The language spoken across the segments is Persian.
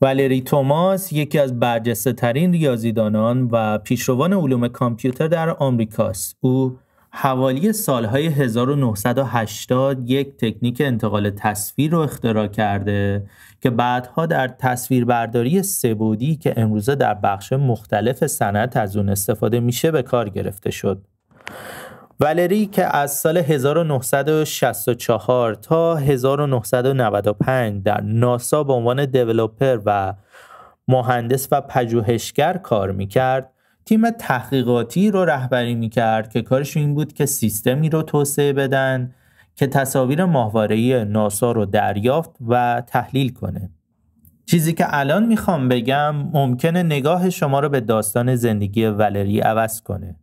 والری توماس یکی از برجسته‌ترین ریاضیدانان و پیشروان علوم کامپیوتر در آمریکاست. او حوالی سالهای 1980 یک تکنیک انتقال تصویر رو اختراع کرده که بعدها در تصویربرداری سه‌بعدی که امروزه در بخش مختلف صنعت از اون استفاده میشه به کار گرفته شد. والری که از سال 1964 تا 1995 در ناسا به عنوان دیولپر و مهندس و پژوهشگر کار میکرد، تیم تحقیقاتی رو رهبری میکرد که کارش این بود که سیستمی رو توسعه بدن که تصاویر ماهواره‌ای ناسا رو دریافت و تحلیل کنه. چیزی که الان میخوام بگم ممکنه نگاه شما رو به داستان زندگی والری عوض کنه.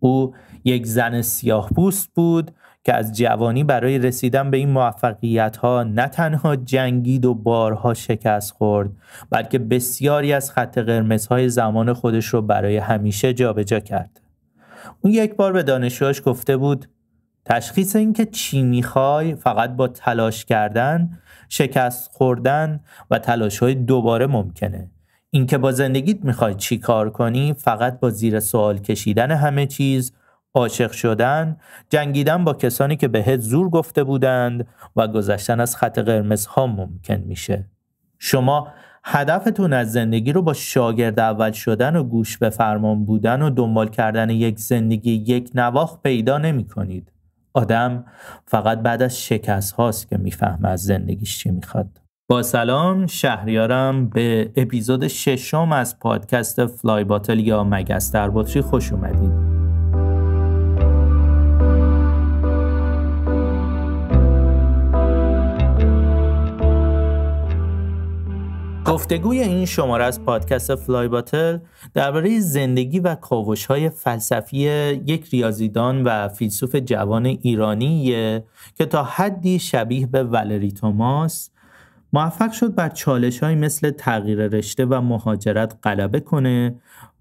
او یک زن سیاه‌پوست بود که از جوانی برای رسیدن به این موفقیت‌ها نه تنها جنگید و بارها شکست خورد، بلکه بسیاری از خط قرمزهای زمان خودش رو برای همیشه جابجا کرد. اون یک بار به دانشجوهاش گفته بود تشخیص این که چی میخوای فقط با تلاش کردن، شکست خوردن و تلاش‌های دوباره ممکنه. این که با زندگیت میخوای چی کار کنی فقط با زیر سوال کشیدن همه چیز، عاشق شدن، جنگیدن با کسانی که بهت زور گفته بودند و گذشتن از خط قرمزها ممکن میشه. شما هدفتون از زندگی رو با شاگرد اول شدن و گوش به فرمان بودن و دنبال کردن یک زندگی یک نواخت پیدا نمی کنید. آدم فقط بعد از شکست هاست که میفهمه از زندگیش چی میخواد. با سلام، شهریارم. به اپیزود 6 از پادکست فلای باتل یا مگس در بطری خوش اومدید. گفتگوی این شماره از پادکست فلای باتل درباره زندگی و کاوش‌های فلسفی یک ریاضیدان و فیلسوف جوان ایرانیه که تا حدی شبیه به والری توماس موفق شد بر چالش‌هایی مثل تغییر رشته و مهاجرت غلبه کنه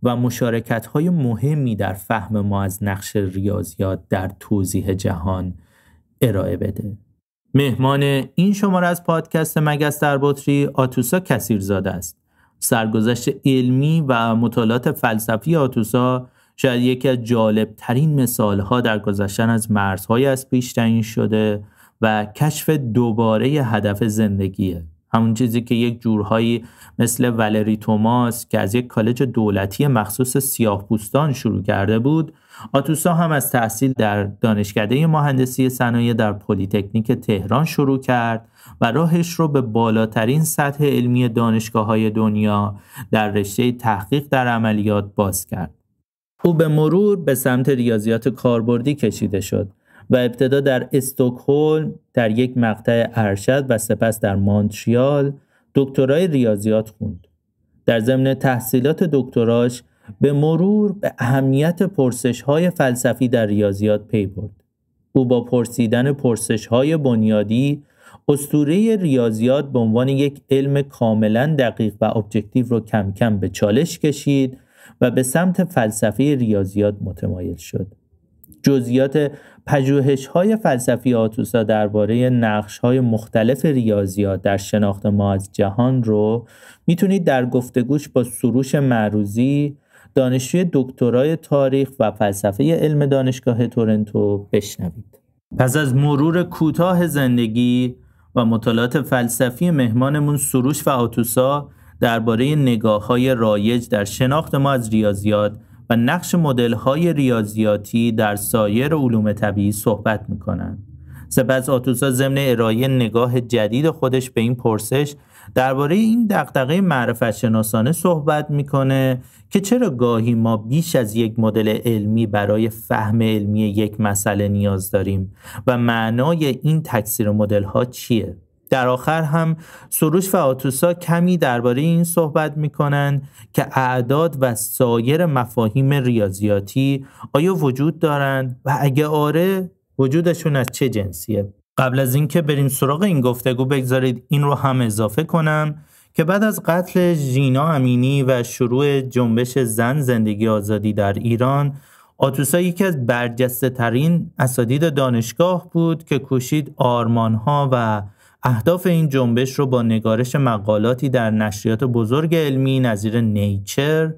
و مشارکت‌های مهمی در فهم ما از نقش ریاضیات در توضیح جهان ارائه بده. مهمان این شماره از پادکست مگس در بطری آتوسا کثیرزاده است. سرگذشت علمی و مطالعات فلسفی آتوسا شاید یکی از جالب‌ترین مثال‌ها در گذشتن از مرزهای از پیش تعیین شده و کشف دوباره هدف زندگیه. همون چیزی که یک جورهایی مثل والری توماس که از یک کالج دولتی مخصوص سیاه‌پوستان شروع کرده بود، آتوسا هم از تحصیل در دانشکده مهندسی صنایع در پلی‌تکنیک تهران شروع کرد و راهش رو به بالاترین سطح علمی دانشگاه‌های دنیا در رشته تحقیق در عملیات باز کرد. او به مرور به سمت ریاضیات کاربردی کشیده شد و ابتدا در استکهلم در یک مقطع ارشد و سپس در مونتریال دکترای ریاضیات خوند. در ضمن تحصیلات دکتراش به مرور به اهمیت پرسش‌های فلسفی در ریاضیات پی برد. او با پرسیدن پرسش‌های بنیادی اسطوره ریاضیات به عنوان یک علم کاملاً دقیق و ابجکتیو رو کم کم به چالش کشید و به سمت فلسفه ریاضیات متمایل شد. جزئیات پژوهش‌های فلسفی آتوسا درباره نقش‌های مختلف ریاضیات در شناخت ما از جهان رو میتونید در گفتگوش با سروش معروضی، دانشجوی دکترای تاریخ و فلسفه علم دانشگاه تورنتو بشنوید. پس از مرور کوتاه زندگی و مطالعات فلسفی مهمانمون سروش و آتوسا درباره نگاه‌های رایج در شناخت ما از ریاضیات و نقش مدل‌های ریاضیاتی در سایر علوم طبیعی صحبت می‌کنند. سپس آتوسا ضمن ارائه نگاه جدید خودش به این پرسش درباره این دغدغه معرفت شناسانه صحبت می‌کنه که چرا گاهی ما بیش از یک مدل علمی برای فهم علمی یک مسئله نیاز داریم و معنای این تکثیر مدل‌ها چیه؟ در آخر هم سروش و آتوسا کمی درباره این صحبت می‌کنند که اعداد و سایر مفاهیم ریاضیاتی آیا وجود دارند و اگه آره وجودشون از چه جنسیه. قبل از اینکه بریم سراغ این گفتگو بگذارید این رو هم اضافه کنم که بعد از قتل ژینا امینی و شروع جنبش زن زندگی آزادی در ایران، آتوسا یکی از برجسته ترین اساتید دانشگاه بود که کوشید آرمان‌ها و اهداف این جنبش رو با نگارش مقالاتی در نشریات بزرگ علمی نظیر نیچر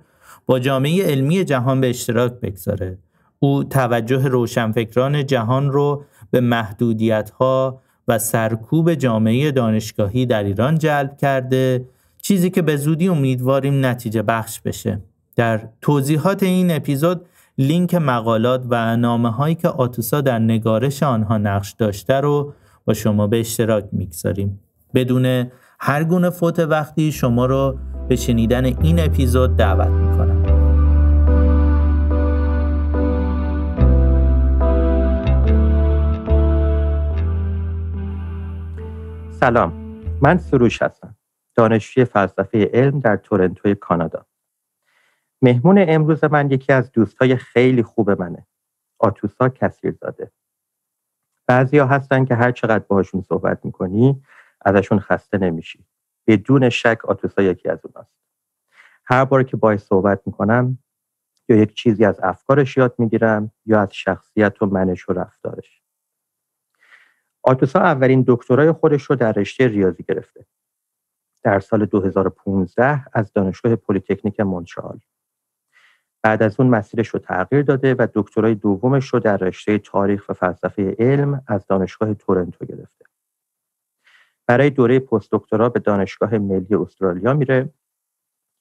با جامعه علمی جهان به اشتراک بگذاره. او توجه روشنفکران جهان رو به محدودیت‌ها و سرکوب جامعه دانشگاهی در ایران جلب کرده، چیزی که به زودی امیدواریم نتیجه بخش بشه. در توضیحات این اپیزود لینک مقالات و نامه‌هایی که آتوسا در نگارش آنها نقش داشته رو با شما به اشتراک میگذاریم. بدون هر گونه فوت وقتی شما رو به شنیدن این اپیزود دعوت میکنم. سلام، من سروش هستم، دانشجوی فلسفه علم در تورنتو کانادا. مهمون امروز من یکی از دوستای خیلی خوب منه، آتوسا کثیرزاده. بعضیا هستن که هر چقدر باهاشون صحبت میکنی ازشون خسته نمیشی. بدون شک آتوسا یکی از اوناست. هر بار که باهاش صحبت میکنم یا یک چیزی از افکارش یاد میگیرم یا از شخصیت و منش و رفتارش. آتوسا اولین دکترای خودش رو در رشته ریاضی گرفته. در سال 2015 از دانشگاه پلی‌تکنیک مونترال. بعد از اون مسیرش رو تغییر داده و دکترای دومش رو در رشته تاریخ و فلسفه علم از دانشگاه تورنتو گرفته. برای دوره پست دکترا به دانشگاه ملی استرالیا میره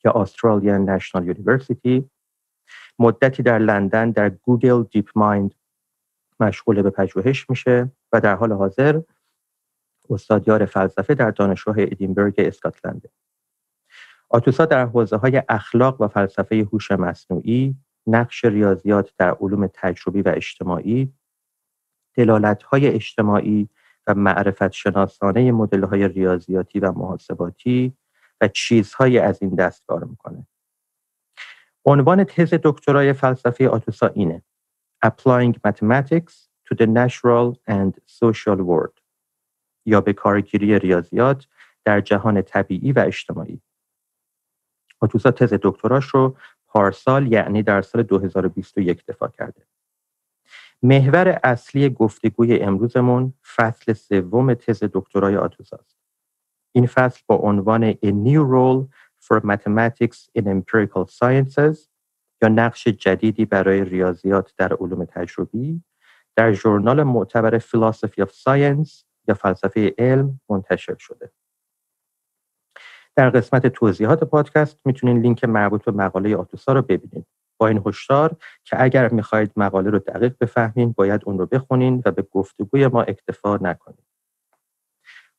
یا استرالیان نشنال یونیورسیتی. مدتی در لندن در گوگل دیپ مایند مشغول به پژوهش میشه و در حال حاضر استادیار فلسفه در دانشگاه ادینبرگ اسکاتلند. آتوسا در حوزه‌های اخلاق و فلسفه هوش مصنوعی، نقش ریاضیات در علوم تجربی و اجتماعی، دلالت‌های اجتماعی و معرفت شناسانه مدل‌های ریاضیاتی و محاسباتی و چیزهای از این دست کار میکنه. عنوان تز دکترای فلسفه آتوسا اینه: Applying Mathematics to the Natural and Social World، یا به کارگیری ریاضیات در جهان طبیعی و اجتماعی. آتوسا تز دکتراش رو پارسال، یعنی در سال 2021 دفاع کرده. محور اصلی گفتگوی امروزمون فصل سوم تز دکترای آتوسا است. این فصل با عنوان A New Role for Mathematics in Empirical Sciences، یا نقش جدیدی برای ریاضیات در علوم تجربی، در ژورنال معتبر Philosophy of Science یا فلسفه علم منتشر شده. در قسمت توضیحات پادکست میتونین لینک مربوط به مقاله آتوسا رو ببینید. با این هشدار که اگر میخواید مقاله رو دقیق بفهمین باید اون رو بخونین و به گفتگوی ما اکتفا نکنید.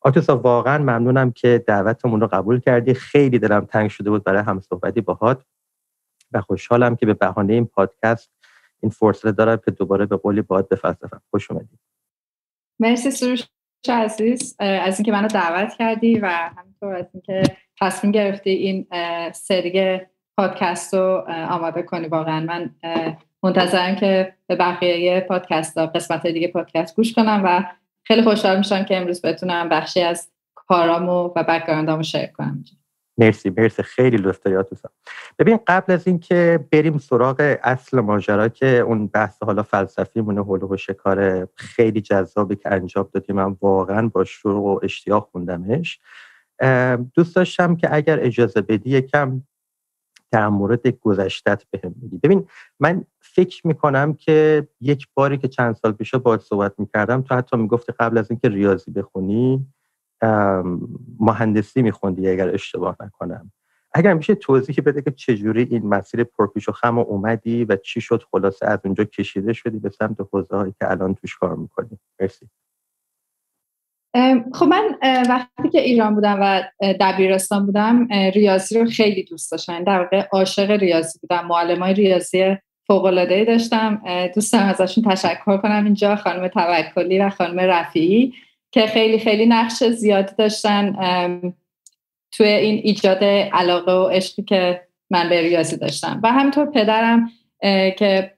آتوسا واقعا ممنونم که دعوتمون رو قبول کردی. خیلی دلم تنگ شده بود برای همصحبتی باهات و خوشحالم که به بهانه این پادکست این فرصت دارم که دوباره به قولی باهات بفلسفم. خوش اومدی. مرسی سروش عزیز از اینکه منو دعوت کردی و همینطور از اینکه تصمیم گرفتی این سری پادکست رو آماده کنی. واقعا من منتظرم که به بقیه پادکست ها، قسمت دیگه پادکست گوش کنم و خیلی خوشحال میشم که امروز بتونم بخشی از کارامو و بک‌گراندامو شیر کنم. مرسی خیلی لطف داری آتوسا. ببین، قبل از این که بریم سراغ اصل ماجرا که اون بحث حالا فلسفی مونه، حول و شکار خیلی جذابی که انجام دادی، من واقعا با شوق و اشتیاق خوندمش. دوست داشتم که اگر اجازه بدی یکم در مورد گذشتت بهم بگی. ببین، من فکر میکنم که یک باری که چند سال پیش باهات صحبت میکردم تو حتی میگفتی قبل از اینکه ریاضی بخونی مهندسی میخوندی اگر اشتباه نکنم. اگر میشه توضیح بده که چجوری این مسیر پرپیچ و خم اومدی و چی شد خلاصه از اونجا کشیده شدی به سمت حوزه‌هایی که الان توش کار میکنی. مرسی. خب من وقتی که ایران بودم و دبیرستان بودم ریاضی رو خیلی دوست داشتم. در واقع عاشق ریاضی بودم. معلمای ریاضی فوق‌العاده‌ای داشتم. دوست دارم ازشون تشکر کنم اینجا، خانم توکلی و خانم رفیعی که خیلی خیلی نقش زیادی داشتن توی این ایجاد علاقه و عشقی که من به ریاضی داشتم. و همینطور پدرم که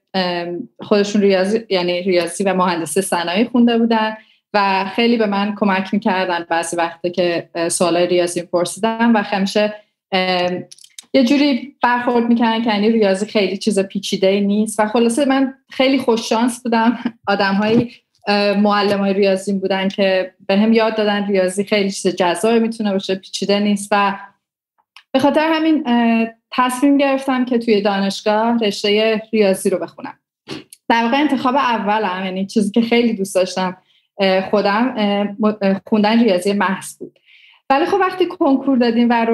خودشون ریاضی و مهندسی صنایع خونده بودن و خیلی به من کمک میکردن بعضی وقتا که سوالای ریاضی پرسیدم و همیشه یه جوری برخورد میکردن که یعنی ریاضی خیلی چیز پیچیده نیست و خلاصه من خیلی خوش شانس بودم. آدم‌هایی معلمای ریاضی بودن که بهم یاد دادن ریاضی خیلی چیز جذابی میتونه باشه، پیچیده نیست و به خاطر همین تصمیم گرفتم که توی دانشگاه رشته ریاضی رو بخونم. در واقع انتخاب اولم، یعنی چیزی که خیلی دوست داشتم خودم، خوندن ریاضی محض بود. ولی خب وقتی کنکور دادیم و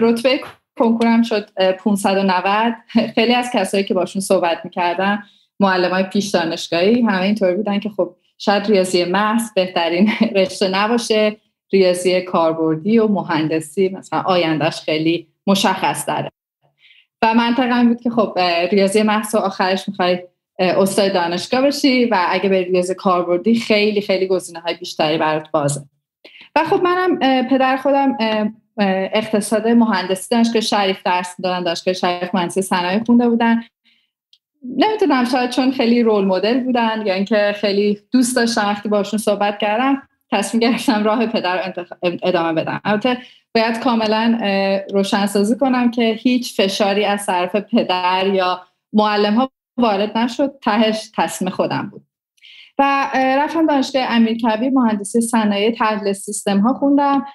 رتبه کنکورم شد 590، خیلی از کسایی که باشون صحبت میکردم، معلمای پیش دانشگاهی، همه اینطوری بودن که خب شاید ریاضی محض بهترین رشته نباشه، ریاضی کاربردی و مهندسی مثلا آیندهش خیلی مشخص داره. و منطقه بود که خب ریاضی محض آخرش میخوای استاد دانشگاه بشی و اگه به ریاضی کاربردی خیلی خیلی گزینه‌های بیشتری برات بازه. و خب منم پدر خودم اقتصاد مهندسی دانشگاه شریف درس می‌دادن، دانشگاه شریف مهندسی صنایع خونده بودن. نمیتونم، شاید چون خیلی رول مدل بودن یا اینکه خیلی دوست داشتم وقتی باشون صحبت کردم تصمیم گرفتم راه پدر ادامه بدم. البته باید کاملا روشنسازی کنم که هیچ فشاری از طرف پدر یا معلم‌ها وارد نشد، تهش تصمیم خودم بود. و رفتم دانشگاه امیرکبیر مهندسی صنایع تحلیل سیستم ها خوندم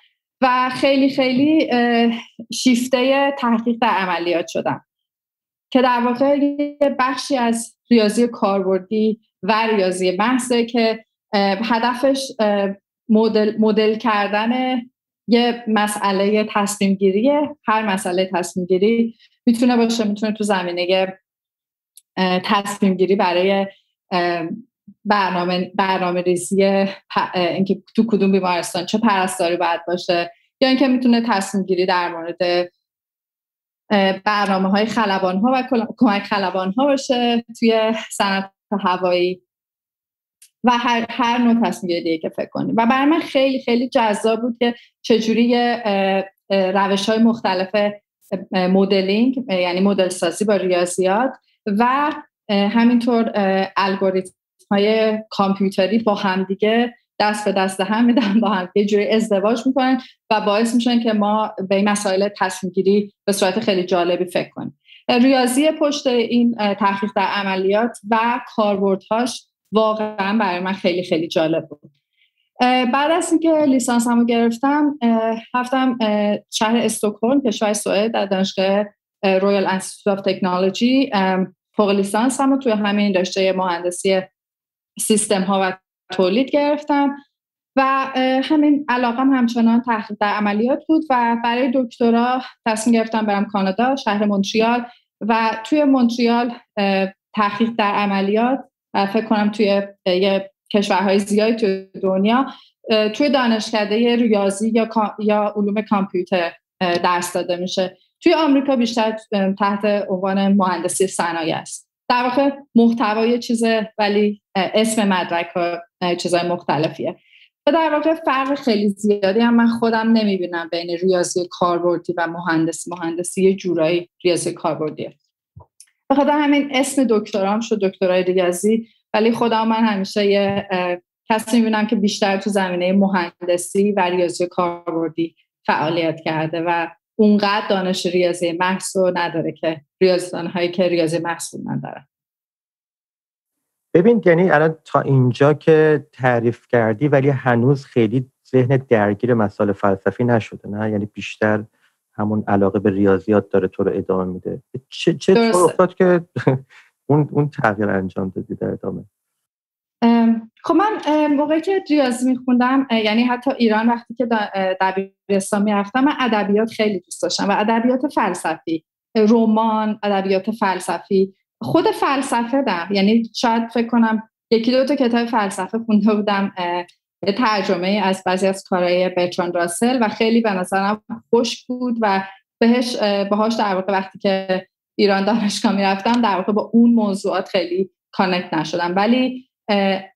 و خیلی خیلی شیفته تحقیق در عملیات شدم که در واقع یه بخشی از ریاضی کاربردی و ریاضی محضه که هدفش مدل کردن یه مسئله تصمیم گیریه. هر مسئله تصمیم گیری میتونه باشه، میتونه تو زمینه تصمیم گیری برای برنامه ریزی اینکه تو کدوم بیمارستان چه پرستاری باید باشه، یا اینکه میتونه تصمیم گیری در مورد برنامه‌های خلبان‌ها و کمک خلبان‌ها باشه توی صنعت هوایی و هر نوع تصمیم گیری دیگه که فکر کنیم. و برای من خیلی خیلی جذاب بود که چجوری روش‌های مختلف مدلینگ، یعنی مدل سازی با ریاضیات و همینطور الگوریتم‌های کامپیوتری با هم دیگه دست به دست هم میدن، با هم یه جوری ازدواج میکنن و باعث میشن که ما به این مسائل تصمیم گیری به صورت خیلی جالبی فکر کنیم. ریاضی پشت این تحقیق در عملیات و کاربردهاش واقعا برای من خیلی خیلی جالب بود. بعد از اینکه لیسانسمو گرفتم رفتم شهر استکهلم، کشور سوئد، در دانشگاه رویال انستیتوت آف تکنولوژی فوق لیسانسمو توی همین رشته مهندسی سیستم ها و تولید گرفتم و همین علاقم همچنان تحقیق در عملیات بود و برای دکترا تصمیم گرفتم برم کانادا، شهر مونتریال، و توی مونتریال تحقیق در عملیات فکر کنم توی کشورهای زیادی توی دنیا توی دانشکده ریاضی یا علوم کامپیوتر درس داده میشه. توی آمریکا بیشتر تحت عنوان مهندسی صنایع است. در واقع محتوای چیزه ولی اسم مدرک ها چیزهای مختلفیه. و در واقع فرق خیلی زیادی هم من خودم نمیبینم بین ریاضی کاربردی و مهندسی یه جورایی ریاضی کاربردیه. بخاطر همین اسم دکترام شد دکترای ریاضی، ولی خودم من همیشه یه کسی میبینم که بیشتر تو زمینه مهندسی و ریاضی کاربردی فعالیت کرده و اونقدر دانش ریاضی محض رو نداره که ریاضیدان‌هایی که ریاضی محض ندارن. ببین، یعنی الان تا اینجا که تعریف کردی ولی هنوز خیلی ذهن درگیر مسائل فلسفی نشده، نه؟ یعنی بیشتر همون علاقه به ریاضیات داره تو رو ادامه میده. چه طور افتاد که اون تغییر انجام دادی در ادامه؟ خب من موقعی که ریاضی میخوندم، یعنی حتی ایران وقتی که دبیرستان میرفتم، من ادبیات خیلی دوست داشتم و ادبیات فلسفی، رمان، ادبیات فلسفی، خود فلسفه یعنی شاید فکر کنم یکی دو تا کتاب فلسفه خونده بودم، ترجمه از بعضی از کارهای برتراند راسل و خیلی به نظرم خوش بود و باهاش در واقع وقتی که ایران دانشگاه میرفتم در واقع با اون موضوعات خیلی کانکت نشدم. ولی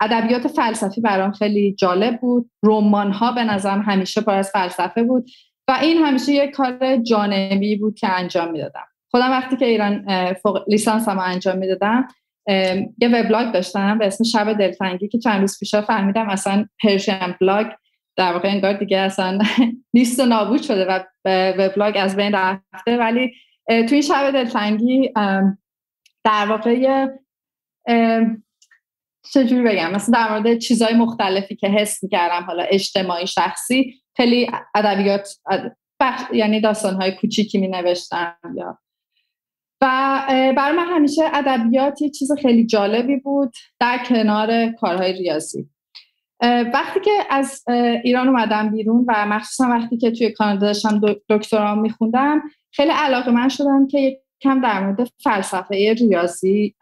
ادبیات فلسفی برام خیلی جالب بود. رمان‌ها به نظرم همیشه پر از فلسفه بود و این همیشه یک کار جانبی بود که انجام میدادم. خودم وقتی که ایران لیسانسمو انجام میدادم یه وبلاگ داشتم به اسم شب دلتنگی که چند روز پیشا فهمیدم اصلا پرشین بلاگ در واقع انگار دیگه اصلا نیست و نابود شده و وبلاگ از بین رفته. ولی توی این شب دلتنگی در واقع چجوری بگم، مثلا در مورد چیزهای مختلفی که حس می‌کردم، حالا اجتماعی، شخصی، خیلی ادبیات یعنی داستان‌های کوچیکی می‌نوشتم. و برای من همیشه ادبیات یه چیز خیلی جالبی بود در کنار کارهای ریاضی. وقتی که از ایران اومدم بیرون و مخصوصا وقتی که توی کانادا داشتم دکترام میخوندم، خیلی علاقه‌مند شدم که یکم در مورد فلسفه ریاضی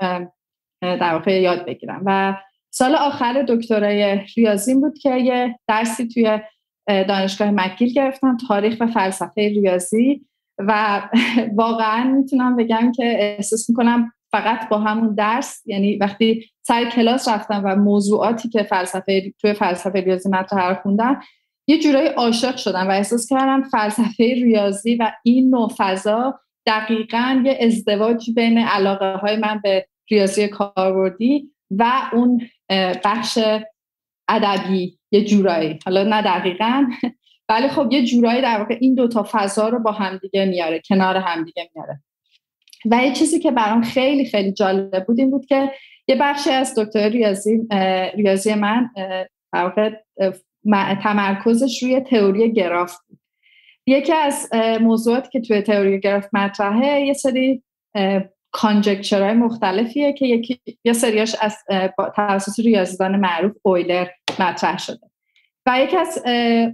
در واقع یاد بگیرم و سال آخر دکترای ریاضیم بود که یه درسی توی دانشگاه مکگیل گرفتم، تاریخ و فلسفه ریاضی، و واقعا میتونم بگم که احساس میکنم فقط با همون درس، یعنی وقتی سر کلاس رفتم و موضوعاتی که توی فلسفه ریاضی مطرح خوندم، یه جورایی عاشق شدم و احساس کردم فلسفه ریاضی و این نوع فضا دقیقاً یه ازدواجی بین علاقه‌های من به ریاضی کاربردی و اون بخش ادبی یه جورایی، حالا نه دقیقاً، ولی خب یه جورایی در واقع این دوتا فضا رو با همدیگه میاره، کنار همدیگه میاره. و یه چیزی که برام خیلی خیلی جالب بود این بود که یه بخشی از دکتر ریاضی من در واقع تمرکزش روی تئوری گراف بود. یکی از موضوعاتی که توی تئوری گراف مطرحه یه سری کانجکچرهای مختلفیه که یه سریاش از توسط ریاضیدان معروف اویلر مطرح شده. و یکی از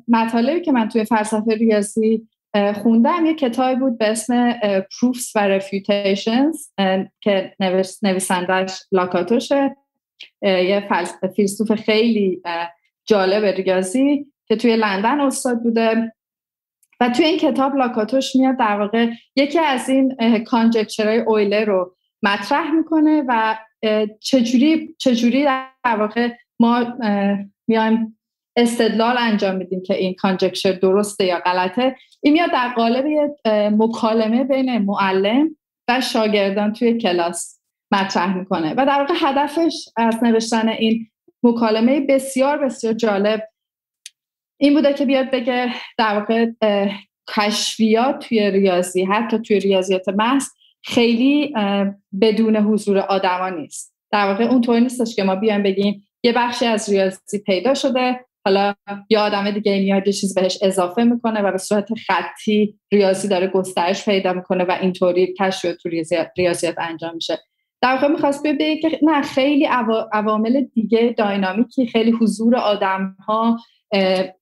مطالبی که من توی فلسفه ریاضی خوندم یه کتابی بود به اسم Proofs و Refutations که نویسندش لاکاتوشه، یه فیلسوف خیلی جالب ریاضی که توی لندن استاد بوده. و توی این کتاب لاکاتوش میاد در واقع یکی از این کانجکچرهای اویلر رو مطرح میکنه و چجوری در واقع ما میایم استدلال انجام میدیم که این کانجکچر درسته یا غلطه. این میاد در قالب یه مکالمه بین معلم و شاگردان توی کلاس مطرح میکنه و در واقع هدفش از نوشتن این مکالمه بسیار بسیار جالب این بوده که بیاد بگه در واقع کشفیات توی ریاضی، حتی توی ریاضیات محض، خیلی بدون حضور آدما نیست. در واقع اونطور نیستش که ما بیایم بگیم یه بخشی از ریاضی پیدا شده، حالا یه آدم دیگه میاد یه چیز بهش اضافه میکنه و به صورت خطی ریاضی داره گسترش پیدا میکنه و اینطوری کشفیات تو ریاضیات انجام میشه. در واقع میخواست بگه که نه، خیلی عوامل دیگه داینامیکی، خیلی حضور آدم‌ها،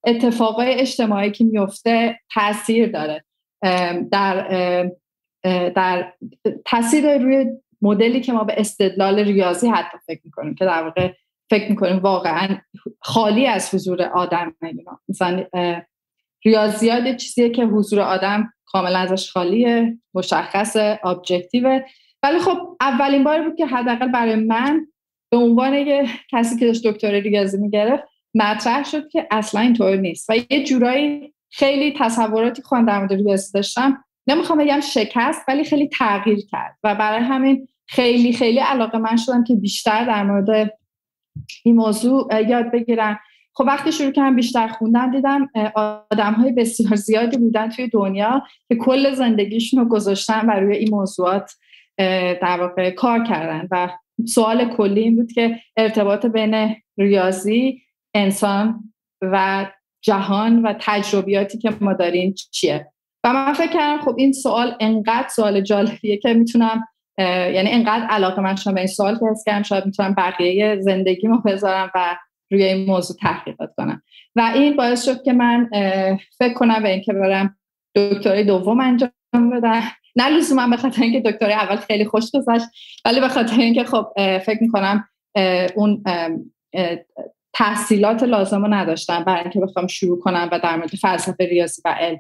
اتفاقای اجتماعی که میفته تاثیر داره در تاثیر روی مدلی که ما به استدلال ریاضی حتی فکر میکنیم، که در واقع فکر میکنیم واقعا خالی از حضور آدم. مثلا ریاضیات چیزیه که حضور آدم کاملا ازش خالیه، مشخصه، ابجکتیوه. ولی خب اولین بار بود که حداقل برای من به عنوان یه کسی که داشت دکترا ریاضی میگرفت مطرح شد که اصلا اینطور نیست. و یه جورایی خیلی تصوراتی خودم در مورد ریاضی داشتم، نمیخوام بگم شکست، ولی خیلی تغییر کرد و برای همین خیلی خیلی علاقه‌مند شدم که بیشتر در مورد این موضوع یاد بگیرم. خب وقتی شروع کردم بیشتر خوندن دیدم آدم‌های بسیار زیادی بودن توی دنیا که کل زندگیشون رو گذاشتن و روی این موضوعات در واقع کار کردن و سوال کلی این بود که ارتباط بین ریاضی، انسان و جهان و تجربیاتی که ما داریم چیه. و من فکر کردم خب این سوال انقدر سوال جالبیه که میتونم، یعنی انقدر علاقه من شدم به این سوال که حس کردم شاید میتونم بقیه زندگیمو بذارم و روی این موضوع تحقیقات کنم. و این باعث شد که من فکر کنم به این که برم دکترای دوم انجام بدم. نه لزوما به خاطر اینکه دکترای اول خیلی خوش گذشت، ولی به خاطر اینکه خب فکر میکنم اون تحصیلات لازم رو نداشتم برای اینکه بخوام شروع کنم و در مورد فلسفه ریاضی و علم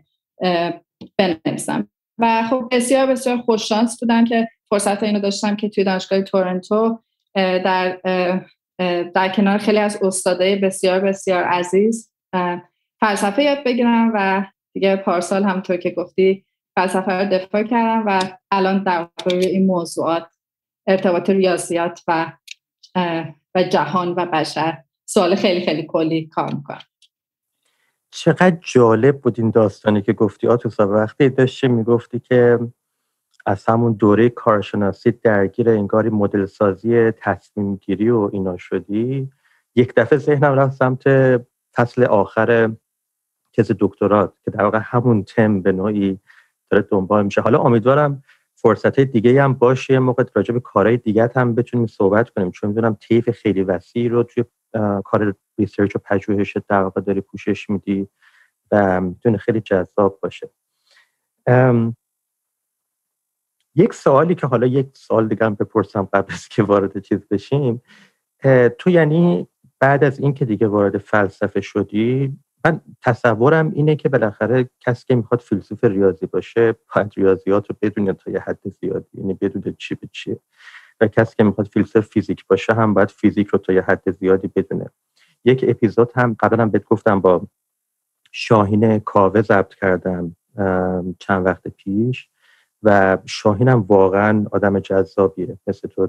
بنویسم. و خب بسیار بسیار خوششانس بودم که فرصت اینو داشتم که توی دانشگاه تورنتو در کنار خیلی از استادای بسیار بسیار عزیز فلسفه یاد بگیرم و دیگه پارسال همونطور که گفتی فلسفه رو دفاع کردم و الان در روی این موضوعات، ارتباط ریاضیات و جهان و بشر، سوال خیلی خیلی کلی کار میکنم. چقدر جالب بود این داستانی که گفتی آتوسا. وقتی داشتی میگفتی که از همون دوره کارشناسی درگیر انگاری مدل سازی تصمیم گیری و اینا شدی، یک دفعه ذهنم رفت سمت فصل آخر تز دکترات که در واقع همون تم به نوعی داره دنبال میشه. حالا امیدوارم فرصت دیگه هم باشه یه موقع راجع به کارهای دیگه هم بتونیم صحبت کنیم، چون میدونم طیف خیلی وسیعی رو توی کار ریسرچ و پژوهش در واقع داری پوشش میدی و میتونه خیلی جذاب باشه. یک سوالی که حالا یک سوال دیگه هم بپرسم قبل از که وارد چیز بشیم، تو یعنی بعد از این که دیگه وارد فلسفه شدی، من تصورم اینه که بالاخره کسی که میخواد فیلسوف ریاضی باشه باید ریاضیات رو بدونه تا یه حد زیادی، یعنی بدونه چی به چیه، و کسی که میخواد فیلسوف فیزیک باشه هم باید فیزیک رو تا یه حد زیادی بدونه. یک اپیزود هم قبلا هم بهت گفتم با شاهین کاوه ضبط کردم چند وقت پیش و شاهین هم واقعا آدم جذابیه مثل تو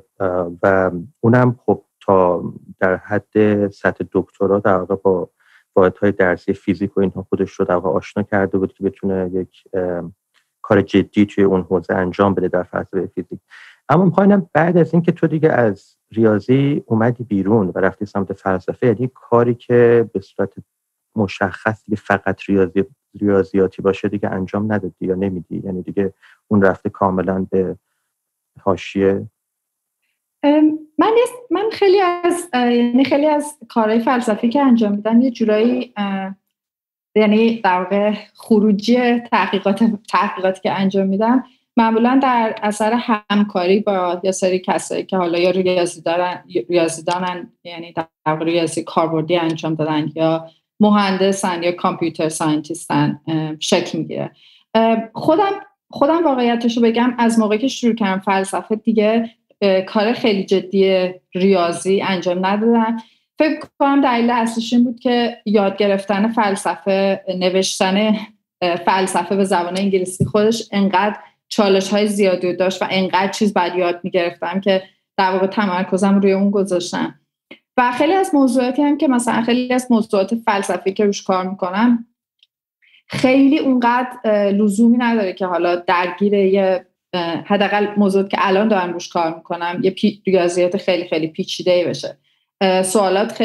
و اونم خب تا در حد سطح دکترا در واقع با واحدهای درسی فیزیک و اینها خودش رو در واقع آشنا کرده بود که بتونه یک کار جدی توی اون حوزه انجام بده در فلسفه فیزیک. اما می‌خوام بعد از این که تو دیگه از ریاضی اومدی بیرون و رفتی سمت فلسفه، یعنی کاری که به صورت مشخص دیگه فقط ریاضیاتی باشه دیگه انجام ندادی یا نمیدی، یعنی دیگه اون رفته کاملا به حاشیه؟ من خیلی از کارهای فلسفی که انجام میدم یه جورایی یعنی در واقع خروجی تحقیقاتی که انجام میدم معمولا در اثر همکاری با یه سری کسایی که حالا یا ریاضیدانن، یعنی در واقع ریاضی کاربردی انجام دادن یا مهندسن یا کامپیوتر ساینتیستن شکل میگیره. خودم واقعیتشو بگم از موقعی که شروع کردم فلسفه دیگه کار خیلی جدی ریاضی انجام ندادم. فکر کنم دلیل اصلیش این بود که یاد گرفتن فلسفه، نوشتن فلسفه به زبان انگلیسی خودش انقدر چالش‌های زیادی داشت و انقدر چیز بعد یاد می‌گرفتم که در واقع تمرکزم روی اون گذاشتم. و خیلی از موضوعاتی هم که مثلا خیلی از موضوعات فلسفی که روش کار میکنم خیلی اونقدر لزومی نداره که حالا درگیر یه حداقل موضوعاتی که الان دارم روش کار میکنم یه ریاضیات خیلی خیلی پیچیده‌ای بشه. سوالات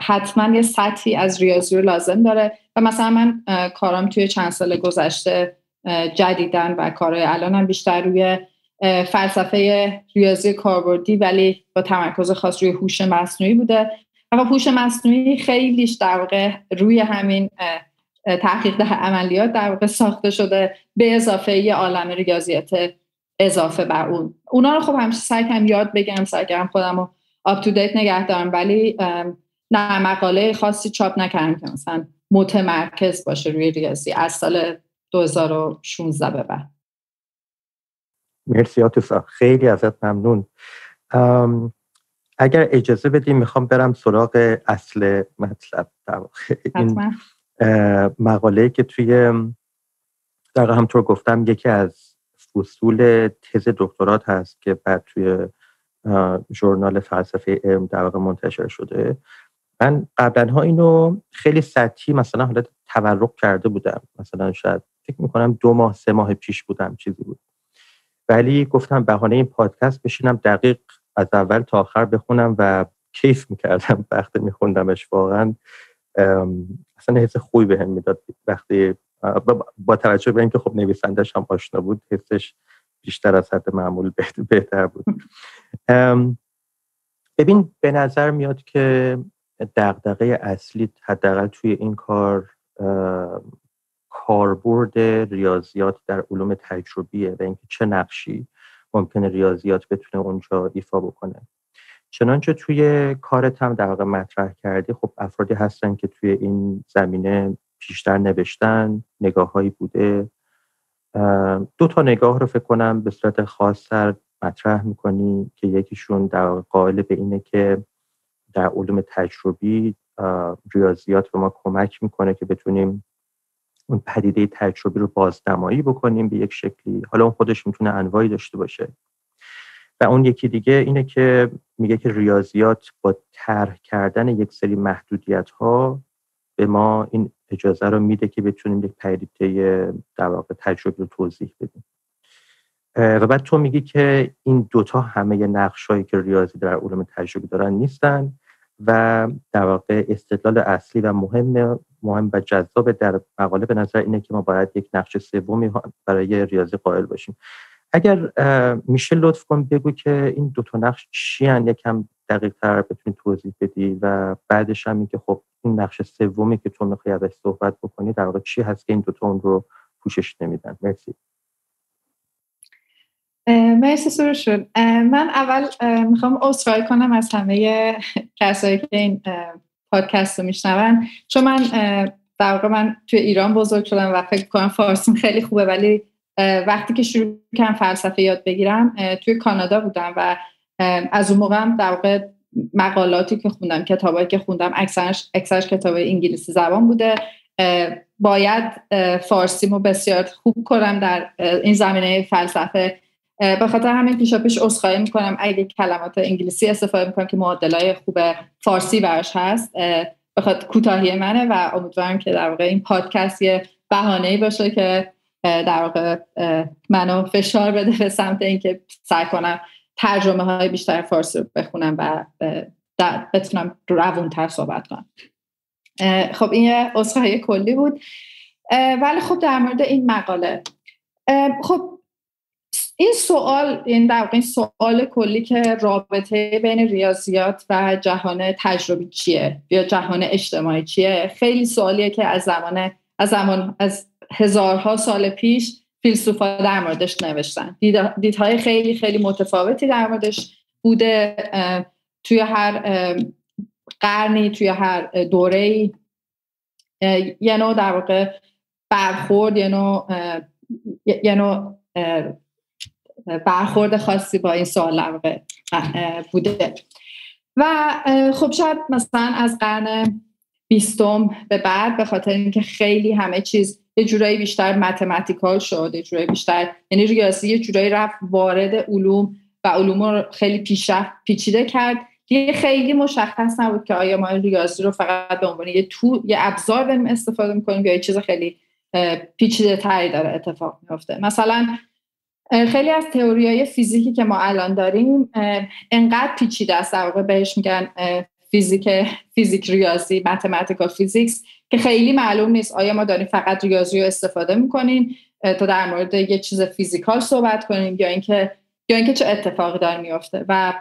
حتما یه سطحی از ریاضی رو لازم داره و مثلا من کارام توی چند سال گذشته جدیدن و کارهای الانم بیشتر روی فلسفه ریاضی کاربردی ولی با تمرکز خاص روی هوش مصنوعی بوده و هوش مصنوعی خیلیش در واقع روی همین تحقیق عملیات در واقع ساخته شده به اضافه یه عالم ریاضیات اضافه بر اونا رو خب همیشه سعی کنم یاد بگیرم، سعی کنم خودم رو آپ تو دیت نگه دارم، ولی نه مقاله خاصی چاپ نکردم که مثلا متمرکز باشه روی ریاضی از سال 2016 به بعد. مرسی آتوسا، خیلی ازت ممنون. اگر اجازه بدیم میخوام برم سراغ اصل مطلب. در واقع این مقاله که توی در واقع همطور گفتم یکی از فصول تز دکترات هست که بعد توی ژورنال فلسفه علم در واقع منتشر شده. من قبلنها اینو خیلی سطحی مثلا حالا تورق کرده بودم، مثلا شاید فکر میکنم 2 ماه 3 ماه پیش بودم چیزی بود، ولی گفتم بهانه این پادکست بشینم دقیق از اول تا آخر بخونم و کیف میکردم وقتی میخوندمش. واقعا اصلا حس خوبی بهم میداد وقتی با توجه به اینکه خب نویسندش هم آشنا بود، حسش بیشتر از حد معمول بهتر بود. ببین به نظر میاد که دغدغه اصلی حداقل توی این کار کاربرد ریاضیات در علوم تجربیه و اینکه چه نقشی ممکنه ریاضیات بتونه اونجا ایفا بکنه. چنانچه توی کارت هم در واقع مطرح کردی، خب افرادی هستن که توی این زمینه پیشتر نوشتن، نگاه‌هایی بوده. 2 تا نگاه رو فکر کنم به صورت خاص‌تر مطرح می‌کنی که یکیشون در واقع قائل به اینه که در علوم تجربی ریاضیات به ما کمک می‌کنه که بتونیم اون پدیده تجربی رو بازنمایی بکنیم به یک شکلی. حالا اون خودش میتونه انواعی داشته باشه. و اون یکی دیگه اینه که میگه که ریاضیات با طرح کردن یک سری محدودیت‌ها به ما این اجازه رو میده که بتونیم یک پدیده در واقع تجربی رو توضیح بدیم. و بعد تو میگی که این دوتا همه نقشایی که ریاضی در علوم تجربی دارن نیستن و در واقع استدلال اصلی و مهم و جذاب در مقاله به نظر اینه که ما باید یک نقش سومی برای ریاضی قائل باشیم. اگر میشه لطف کن بگو که این دوتا نقش چی ان، یکم دقیق تر بتونی توضیح بدی و بعدش هم این که خب این نقش سومی که تو میخوای ازش صحبت بکنی در واقع چی هست که این دوتا اون رو پوشش نمیدن. مرسی. مرسی سروشون. من اول میخوام عذرخواهی کنم از همه کسایی که این پادکست رو میشنون، چون من در واقع من توی ایران بزرگ شدم و فکر کنم فارسیم خیلی خوبه، ولی وقتی که شروع کردم فلسفه یاد بگیرم توی کانادا بودم و از اون موقع هم در واقع مقالاتی که خوندم، کتابایی که خوندم اکثرش کتابای انگلیسی زبان بوده. باید فارسیمو بسیار خوب کنم در این زمینه فلسفه. به خاطر همین پیش عذرخواهی میکنم اگه کلمات انگلیسی استفاده میکنم که معادلای خوب فارسی براش هست، به خاطر کوتاهی منه و امیدوارم که در واقع این پادکست یه بهانه‌ای باشه که در واقع منو فشار بده به سمت اینکه سعی کنم ترجمه های بیشتر فارسی رو بخونم و بتونم روون‌تر صحبت کنم. خب این یه عذرخواهی کلی بود. ولی خب در مورد این مقاله، خب این سوال، این در واقع این سوال کلی که رابطه بین ریاضیات و جهان تجربی چیه یا جهان اجتماعی چیه، خیلی سوالیه که از هزارها سال پیش فیلسوفا در موردش نوشتن. دیدهای خیلی خیلی متفاوتی در موردش بوده. توی هر قرنی، توی هر دوره‌ای یه نوع در واقع برخورد، یه نوع برخورد خاصی با این سوال بوده. و خب شاید مثلا از قرن 20 به بعد، به خاطر اینکه خیلی همه چیز یه جورایی بیشتر متمتیکال شد، یه جورایی بیشتر، یعنی ریاضی یه جورایی رفت وارد علوم و علوم رو خیلی پیچیده کرد، دیگه خیلی مشخص نبود که آیا ما ریاضی رو فقط به عنوان یه ابزار داریم استفاده می‌کنیم یا یه چیز خیلی پیچیده تری داره اتفاق میفته. مثلا خیلی از تئوری‌های فیزیکی که ما الان داریم انقدر پیچیده است، در واقع بهش میگن فیزیک ریاضی، متمتیکال فیزیکس، که خیلی معلوم نیست آیا ما داریم فقط ریاضی رو استفاده میکنیم تا در مورد یه چیز فیزیکال صحبت کنیم یا اینکه چه اتفاقی داره میفته. و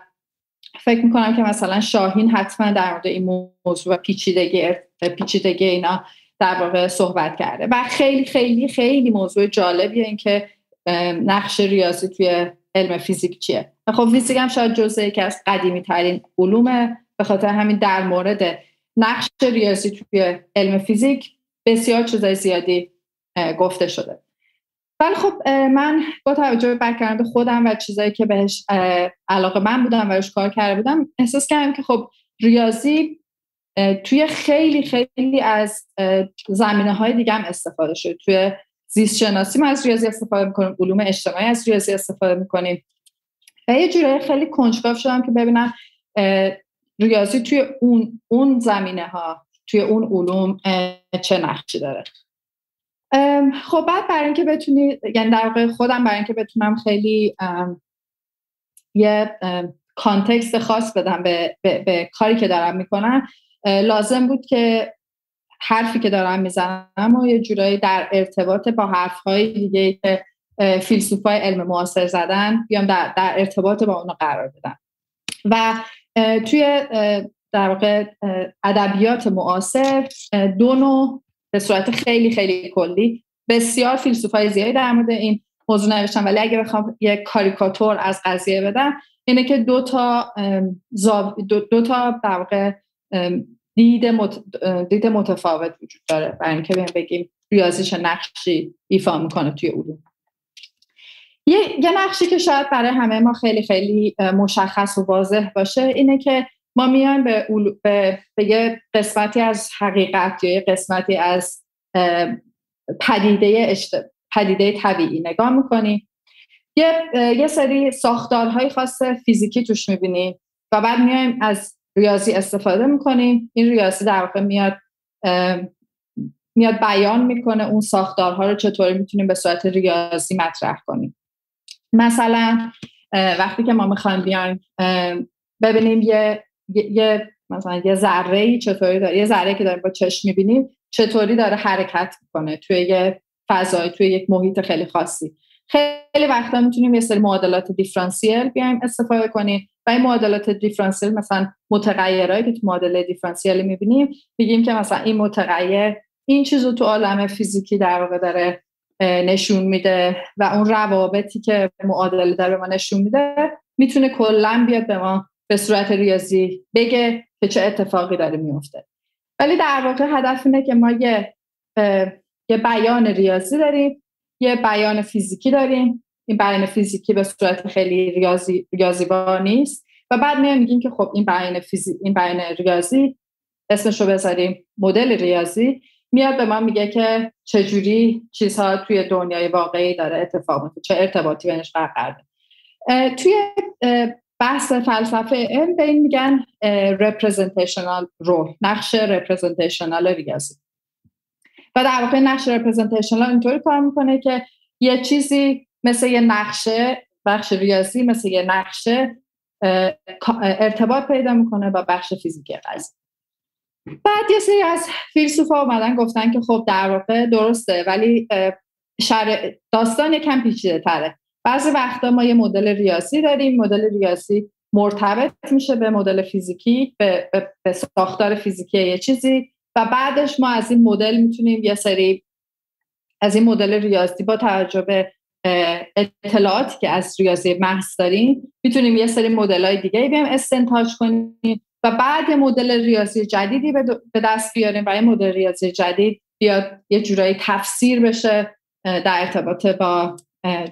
فکر میکنم که مثلا شاهین حتما در مورد این موضوع و پیچیدگی اینا در واقع صحبت کرده و خیلی خیلی خیلی موضوع جالبیه این که نقش ریاضی توی علم فیزیک چیه. خب فیزیک هم شاید جزء یکی از قدیمی ترین علومه، به خاطر همین در مورد نقش ریاضی توی علم فیزیک بسیار چیزای زیادی گفته شده. ولی خب من با توجه به بک‌گراند خودم و چیزایی که بهش علاقه من بودم و روش کار کرده بودم، احساس کردم که خب ریاضی توی خیلی خیلی از زمینه‌های دیگه هم استفاده شده. توی زیست شناسی ما از ریاضی استفاده می‌کنیم، علوم اجتماعی از ریاضی استفاده می‌کنیم و یه جوری خیلی کنجکاو شدم که ببینم ریاضی توی اون زمینه‌ها، توی اون علوم چه نقشی داره. خب بعد برای اینکه بتونی، یعنی در واقع خودم برای اینکه بتونم خیلی یه کانتکست خاص بدم به کاری که دارم میکنم، لازم بود که حرفی که دارم میزنم و یه جورایی در ارتباط با حرفهای دیگه که فیلسوفای علم معاصر زدن بیام در ارتباط با اونو قرار بدم. و توی در واقع ادبیات معاصر دو نوع به صورت خیلی خیلی کلی بسیار فیلسوفای زیادی در مورد این موضوع نوشتم، ولی اگه بخوام یک کاریکاتور از قضیه بدم اینه که دو تا در واقع دید متفاوت وجود داره برای اینکه بگیم ریاضی چه نقشی ایفا میکنه توی علوم. یه نقشی که شاید برای همه ما خیلی خیلی مشخص و واضح باشه اینه که ما میایم به یه قسمتی از حقیقت یا یه قسمتی از پدیده طبیعی نگاه میکنیم، یه سری ساختارهای خاص فیزیکی توش میبینیم و بعد میایم از ریاضی استفاده میکنیم. این ریاضی در واقع میاد میاد بیان میکنه اون ساختارها رو چطوری میتونیم به صورت ریاضی مطرح کنیم. مثلا وقتی که ما میخوایم بیایم ببینیم مثلا یه ذره‌ای چطوری داره، یه ذره که داریم با چشم میبینیم چطوری داره حرکت میکنه توی یه فضای، توی یک محیط خیلی خاصی. خیلی وقتا میتونیم یه سری معادلات دیفرانسیل بیایم استفاده کنیم و این معادلات دیفرانسیل مثلا متغیرایی که تو معادله دیفرانسیل میبینیم بگیم که مثلا این متغیر این چیزو تو عالم فیزیکی در واقع داره نشون میده و اون روابطی که معادله داره به ما نشون میده میتونه کلاً بیاد به ما به صورت ریاضی بگه که چه اتفاقی داره میفته. ولی در واقع هدف اینه که ما یه بیان ریاضی داریم، یه بیان فیزیکی داریم. این بیان فیزیکی به صورت خیلی ریاضی‌وار نیست و بعد میگیم که خب این بیان ریاضی اسمشو بذاریم مدل ریاضی، میاد به ما میگه که چجوری چیزها توی دنیای واقعی داره اتفاق میفته، چه ارتباطی بینش برقراره. توی بحث فلسفه علم به این میگن representational role، نقش representational ریاضی. و در واقع نقش representational اینطوری کار میکنه که یه چیزی مثل یه نقشه، بخش ریاضی مثل یه نقشه ارتباط پیدا میکنه با بخش فیزیکی قضیه. بعد یه سری از فیلسوفا اومدن گفتن که خب در واقع درسته ولی داستان یکم پیچیده تره. بعضی وقتا ما یه مدل ریاضی داریم، مدل ریاضی مرتبط میشه به مدل فیزیکی، به ساختار فیزیکی یه چیزی و بعدش ما از این مدل میتونیم یه سری از این مدل ریاضی با توجه به اطلاعاتی که از ریاضی محض داریم میتونیم یه سری مدل‌های دیگه بیایم استنتاج کنیم و بعد یه مدل ریاضی جدیدی به دست بیاریم و این مدل ریاضی جدید بیاد یه جورایی تفسیر بشه در ارتباط با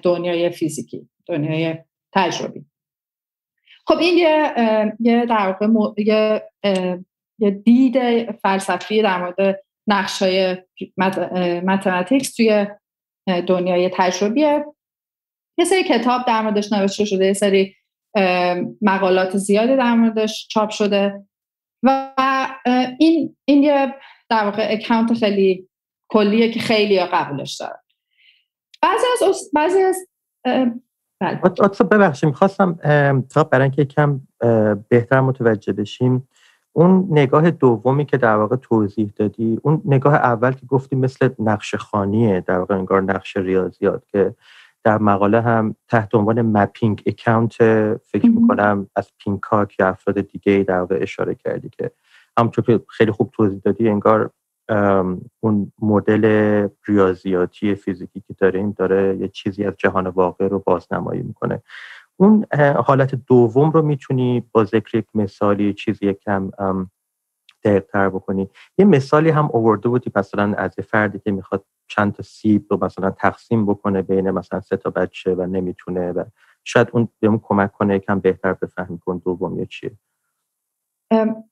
دنیای فیزیکی، دنیای تجربی. خب این یه در واقع یه دید فلسفی در مورد نقش‌های متماتیکس توی دنیای تجربیه. یه سری کتاب در موردش نوشته شده، یه سری مقالات زیادی در موردش چاپ شده و این یه در واقع اکانت خیلی کلیه که خیلی قبولش دارن. بعضی از ببخشید میخواستم برای اینکه یکم بهتر متوجه بشیم اون نگاه دومی که در واقع توضیح دادی، اون نگاه اول که گفتی مثل نقشه خوانیه در واقع انگار نقش ریاضیات که در مقاله هم تحت عنوان مپینگ اکانت فکر میکنم از پینکاک یا افراد دیگه در واقع اشاره کردی که همونطور که خیلی خوب توضیح دادی انگار اون مدل ریاضیاتی فیزیکی که داریم داره یه چیزی از جهان واقع رو بازنمایی میکنه. اون حالت دوم رو میتونی با ذکر یک مثالی چیزی کم دقیق‌تر بکنی؟ یه مثالی هم آورده بودی مثلا از یه فردی که میخواد چند تا سیب رو مثلا تقسیم بکنه بین مثلا 3 تا بچه و نمیتونه و شاید اون بهمون کمک کنه یکم بهتر بفهمیم که اون دومیه چیه.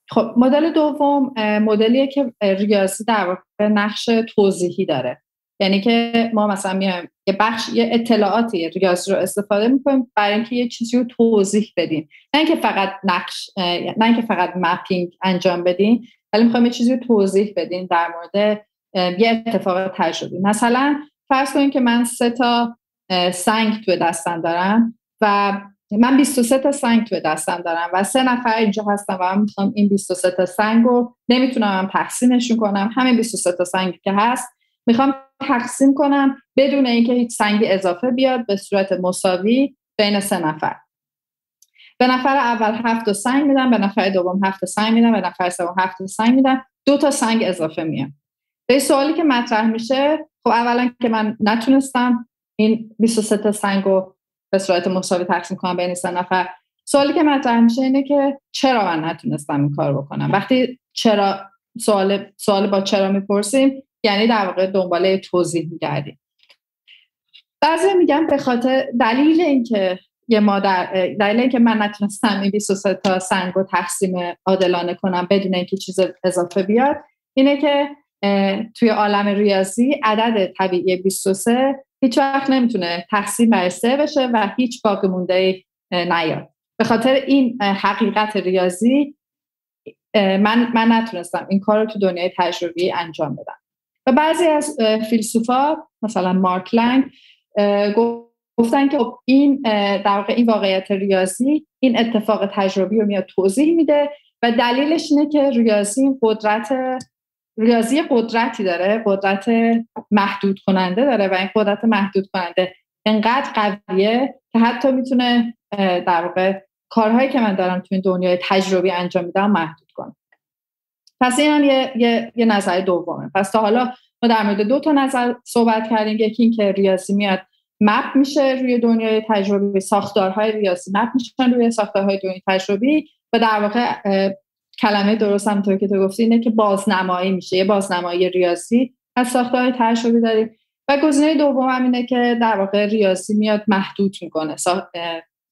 خب مدل دوم مدلیه که ریاضی در واقع نقش توضیحی داره، یعنی که ما مثلا میایم یه اطلاعاتی ریاضی رو استفاده میکنیم برای اینکه یه چیزی رو توضیح بدیم، نه اینکه فقط مپینگ انجام بدیم، ولی میخوایم یه چیزی رو توضیح بدیم در مورد یه اتفاق تجربی. مثلا فرض کنیم که من 3 تا سنگ توی دستم دارم و من 23 تا سنگ توی دستم دارم و 3 نفر اینجا هستن و من میخوام این 23 تا سنگ رو نمیتونم تقسیمشون کنم، همین 23 تا سنگی که هست میخوام تقسیم کنم بدون اینکه هیچ سنگی اضافه بیاد به صورت مساوی بین 3 نفر. به نفر اول 7 تا سنگ میدم، به نفر دوم 7 تا سنگ میدم، به نفر سوم 7 تا سنگ میدم، 2 تا سنگ اضافه میاد. به سوالی که مطرح میشه، خب اولا که من نتونستم این 23 تا سنگ رو به صورت مساوی تقسیم کنم بین 3 نفر. سوالی که مطرح میشه اینه که چرا من نتونستم این کار بکنم. وقتی چرا سوال با چرا میپرسیم یعنی در واقع دنباله توضیح میگردیم. بعضی میگن به خاطر دلیل اینکه من نتونستم این 23 تا سنگ رو تقسیم عادلانه کنم بدون اینکه چیز اضافه بیاد اینه که توی عالم ریاضی عدد طبیعی 23 هیچ وقت نمیتونه تقسیم بر 3 بشه و هیچ باقی مونده نیاد. به خاطر این حقیقت ریاضی من نتونستم این کار رو تو دنیای تجربی انجام بدم. و بعضی از فیلسوفا مثلا مارک لنگ گفتن که این در واقع این واقعیت ریاضی این اتفاق تجربی رو میاد توضیح میده و دلیلش اینه که ریاضی قدرتی داره، قدرت محدود کننده داره و این قدرت محدود کننده انقدر قویه که حتی میتونه در واقع کارهایی که من دارم توی دنیای تجربی انجام میدم محدود کنه. پس این هم یه نظر دومه. پس تا حالا ما در مورد 2 تا نظر صحبت کردیم. یکی این که ریاضی میاد مپ میشه روی دنیای تجربی، ساختارهای ریاضی مپ میشن روی ساختارهای دنیای تجربی و در واقع کلمه درست هم طور که تو گفتی اینه که بازنمایی میشه، یه بازنمایی ریاضی از ساختارهای تجربی داریم. و گزینه دوم هم اینه که در واقع ریاضی میاد محدود میکنه،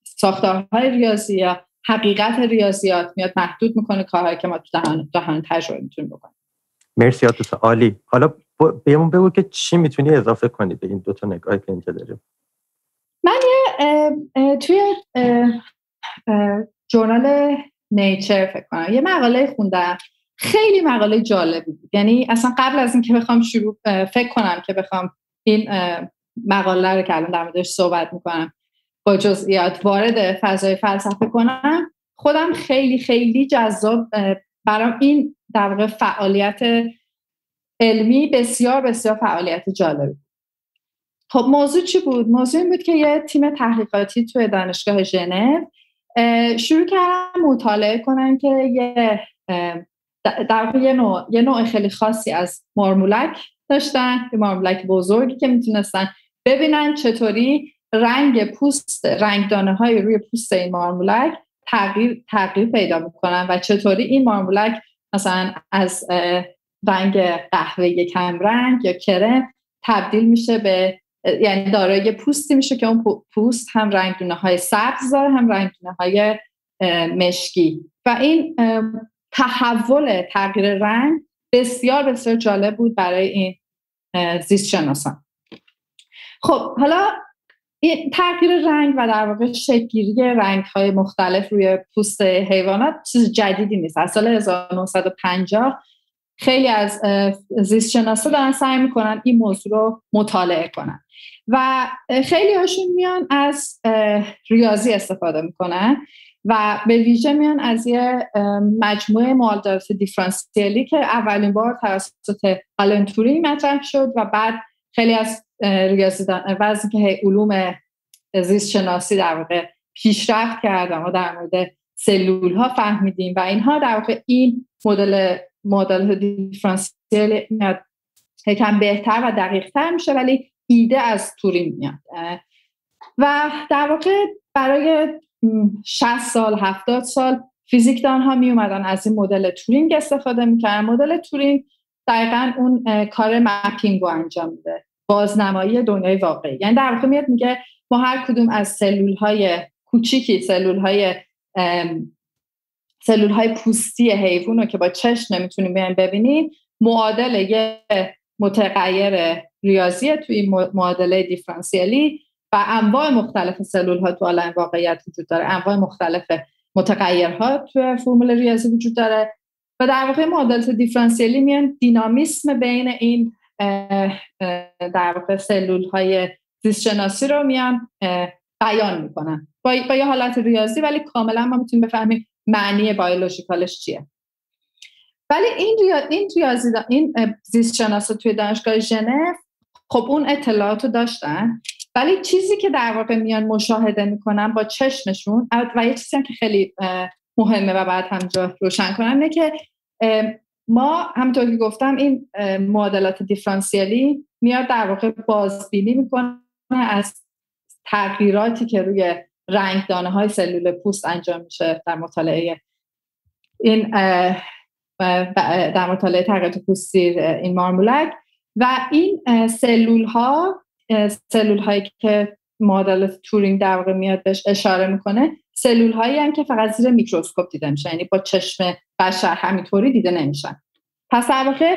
ساختارهای ریاضی یا حقیقت ریاضیات میاد محدود میکنه کارهایی که ما تو دهان تجربه میتونیم بکنیم. مرسی آتوسا، عالی. حالا بهمون بگو که چی میتونی اضافه کنی به این 2 تا نگاهی که اینجا داریم. من توی جورنال نیچر فکر کنم یه مقاله خوندم، خیلی مقاله جالبی بود. یعنی اصلا قبل از این که بخوام فکر کنم که بخوام این مقاله رو که الان در موردش صحبت میکنم با جزئیات وارد فضای فلسفه کنم، خودم خیلی خیلی جذاب برام این در واقع فعالیت علمی بسیار بسیار فعالیت جالبی. خب موضوع چی بود؟ موضوع این بود که یه تیم تحقیقاتی توی دانشگاه ژنو شروع کردن مطالعه کنن که در واقع یه نوع خیلی خاصی از مارمولک داشتن، یه مارمولک بزرگی که میتونستن ببینن چطوری رنگدانه های روی پوست این مارمولک تغییر پیدا میکنن و چطوری این مارمولک مثلا از رنگ قهوه‌ای کم رنگ یا کرم تبدیل میشه به، یعنی دارای پوستی میشه که اون پوست هم رنگدونه های سبز داره هم رنگدونه های مشکی و این تغییر رنگ بسیار بسیار جالب بود برای این زیست شناسان. خب حالا این تغییر رنگ و در واقع شکل‌گیری رنگ‌های مختلف روی پوست حیوانات چیز جدیدی نیست. از سال 1950 خیلی از زیست شناسا دارن سعی میکنن این موضوع رو مطالعه کنن و خیلی هاشون میان از ریاضی استفاده میکنن و به ویژه میان از یه مجموعه معادلات دیفرانسیلی که اولین بار توسط آلن تورینگ مطرح شد و بعد خیلی از ریاضیدان واسه که علوم زیست شناسی در واقع پیشرفت کردن و در مورد سلول ها فهمیدیم و اینها در واقع این مدل دیفرانسیل میاد یکم بهتر و دقیق‌تر میشه ولی ایده از تورینگ میاد و در واقع برای 60 سال 70 سال فیزیکدان ها می اومدن از این مدل تورینگ استفاده میکنن. مدل تورینگ دقیقاً اون کار مپینگ رو انجام میده، بازنمایی دنیای واقعی. یعنی در واقع میاد میگه ما هر کدوم از سلول های کوچیکی، سلول های پوستی حیوان رو که با چشم نمیتونیم ببینیم، معادل یه متغیر ریاضی توی معادله دیفرانسیلی و انواع مختلف سلول ها تو عالم واقعیت وجود داره، انواع مختلف متغیرها توی فرمول ریاضی وجود داره و در واقع معادلات دیفرانسیلی میان دینامیسم بین این در واقع سلول های زیست شناسی رو میان بیان میکنن با یه حالت ریاضی ولی کاملا ما میتونیم بفهمیم معنی بیولوژیکالش چیه. ولی این زیست شناسا توی دانشگاه ژنو خب اون اطلاعاتو داشتن ولی چیزی که در واقع میان مشاهده میکنن با چشمشون و یه چیزی هم که خیلی مهمه و بعد همجا روشن کنم اینه که ما همونطور که گفتم این معادلات دیفرانسیلی میاد در واقع بازبینی میکنه از تغییراتی که روی رنگدانه های سلول پوست انجام میشه در مطالعه این در مطالعه تغییرات پوستی این مارمولک و این سلول هایی که معادله تورینگ در واقع میاد بهش اشاره میکنه سلول هایی هم که فقط زیر میکروسکوپ دیده میشن، یعنی با چشم بشر همینطوری دیده نمیشن. پس در واقع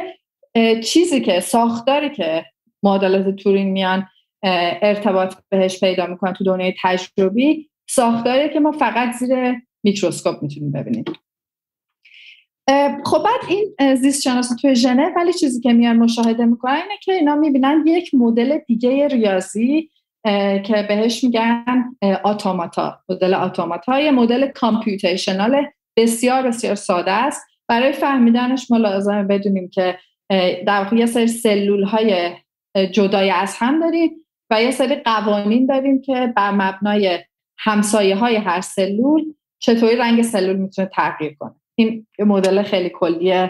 چیزی که ساختاری که معادلات تورینگ میان ارتباط بهش پیدا میکنن تو دنیای تجربی ساختاری که ما فقط زیر میکروسکوپ میتونیم ببینیم خب بعد این زیست شناسا توی ژنو، ولی چیزی که میان مشاهده میکنن اینه که اینا میبینن یک مدل دیگه ریاضی که بهش میگن اتوماتا، مدل اتوماتا، یه مدل کامپیوتیشنال بسیار بسیار ساده است. برای فهمیدنش ما لازمه بدونیم که در واقع یه سری سلول‌های جدای از هم داریم و یه سری قوانین داریم که بر مبنای همسایه‌های هر سلول چطوری رنگ سلول میتونه تغییر کنه. این مدل خیلی کلی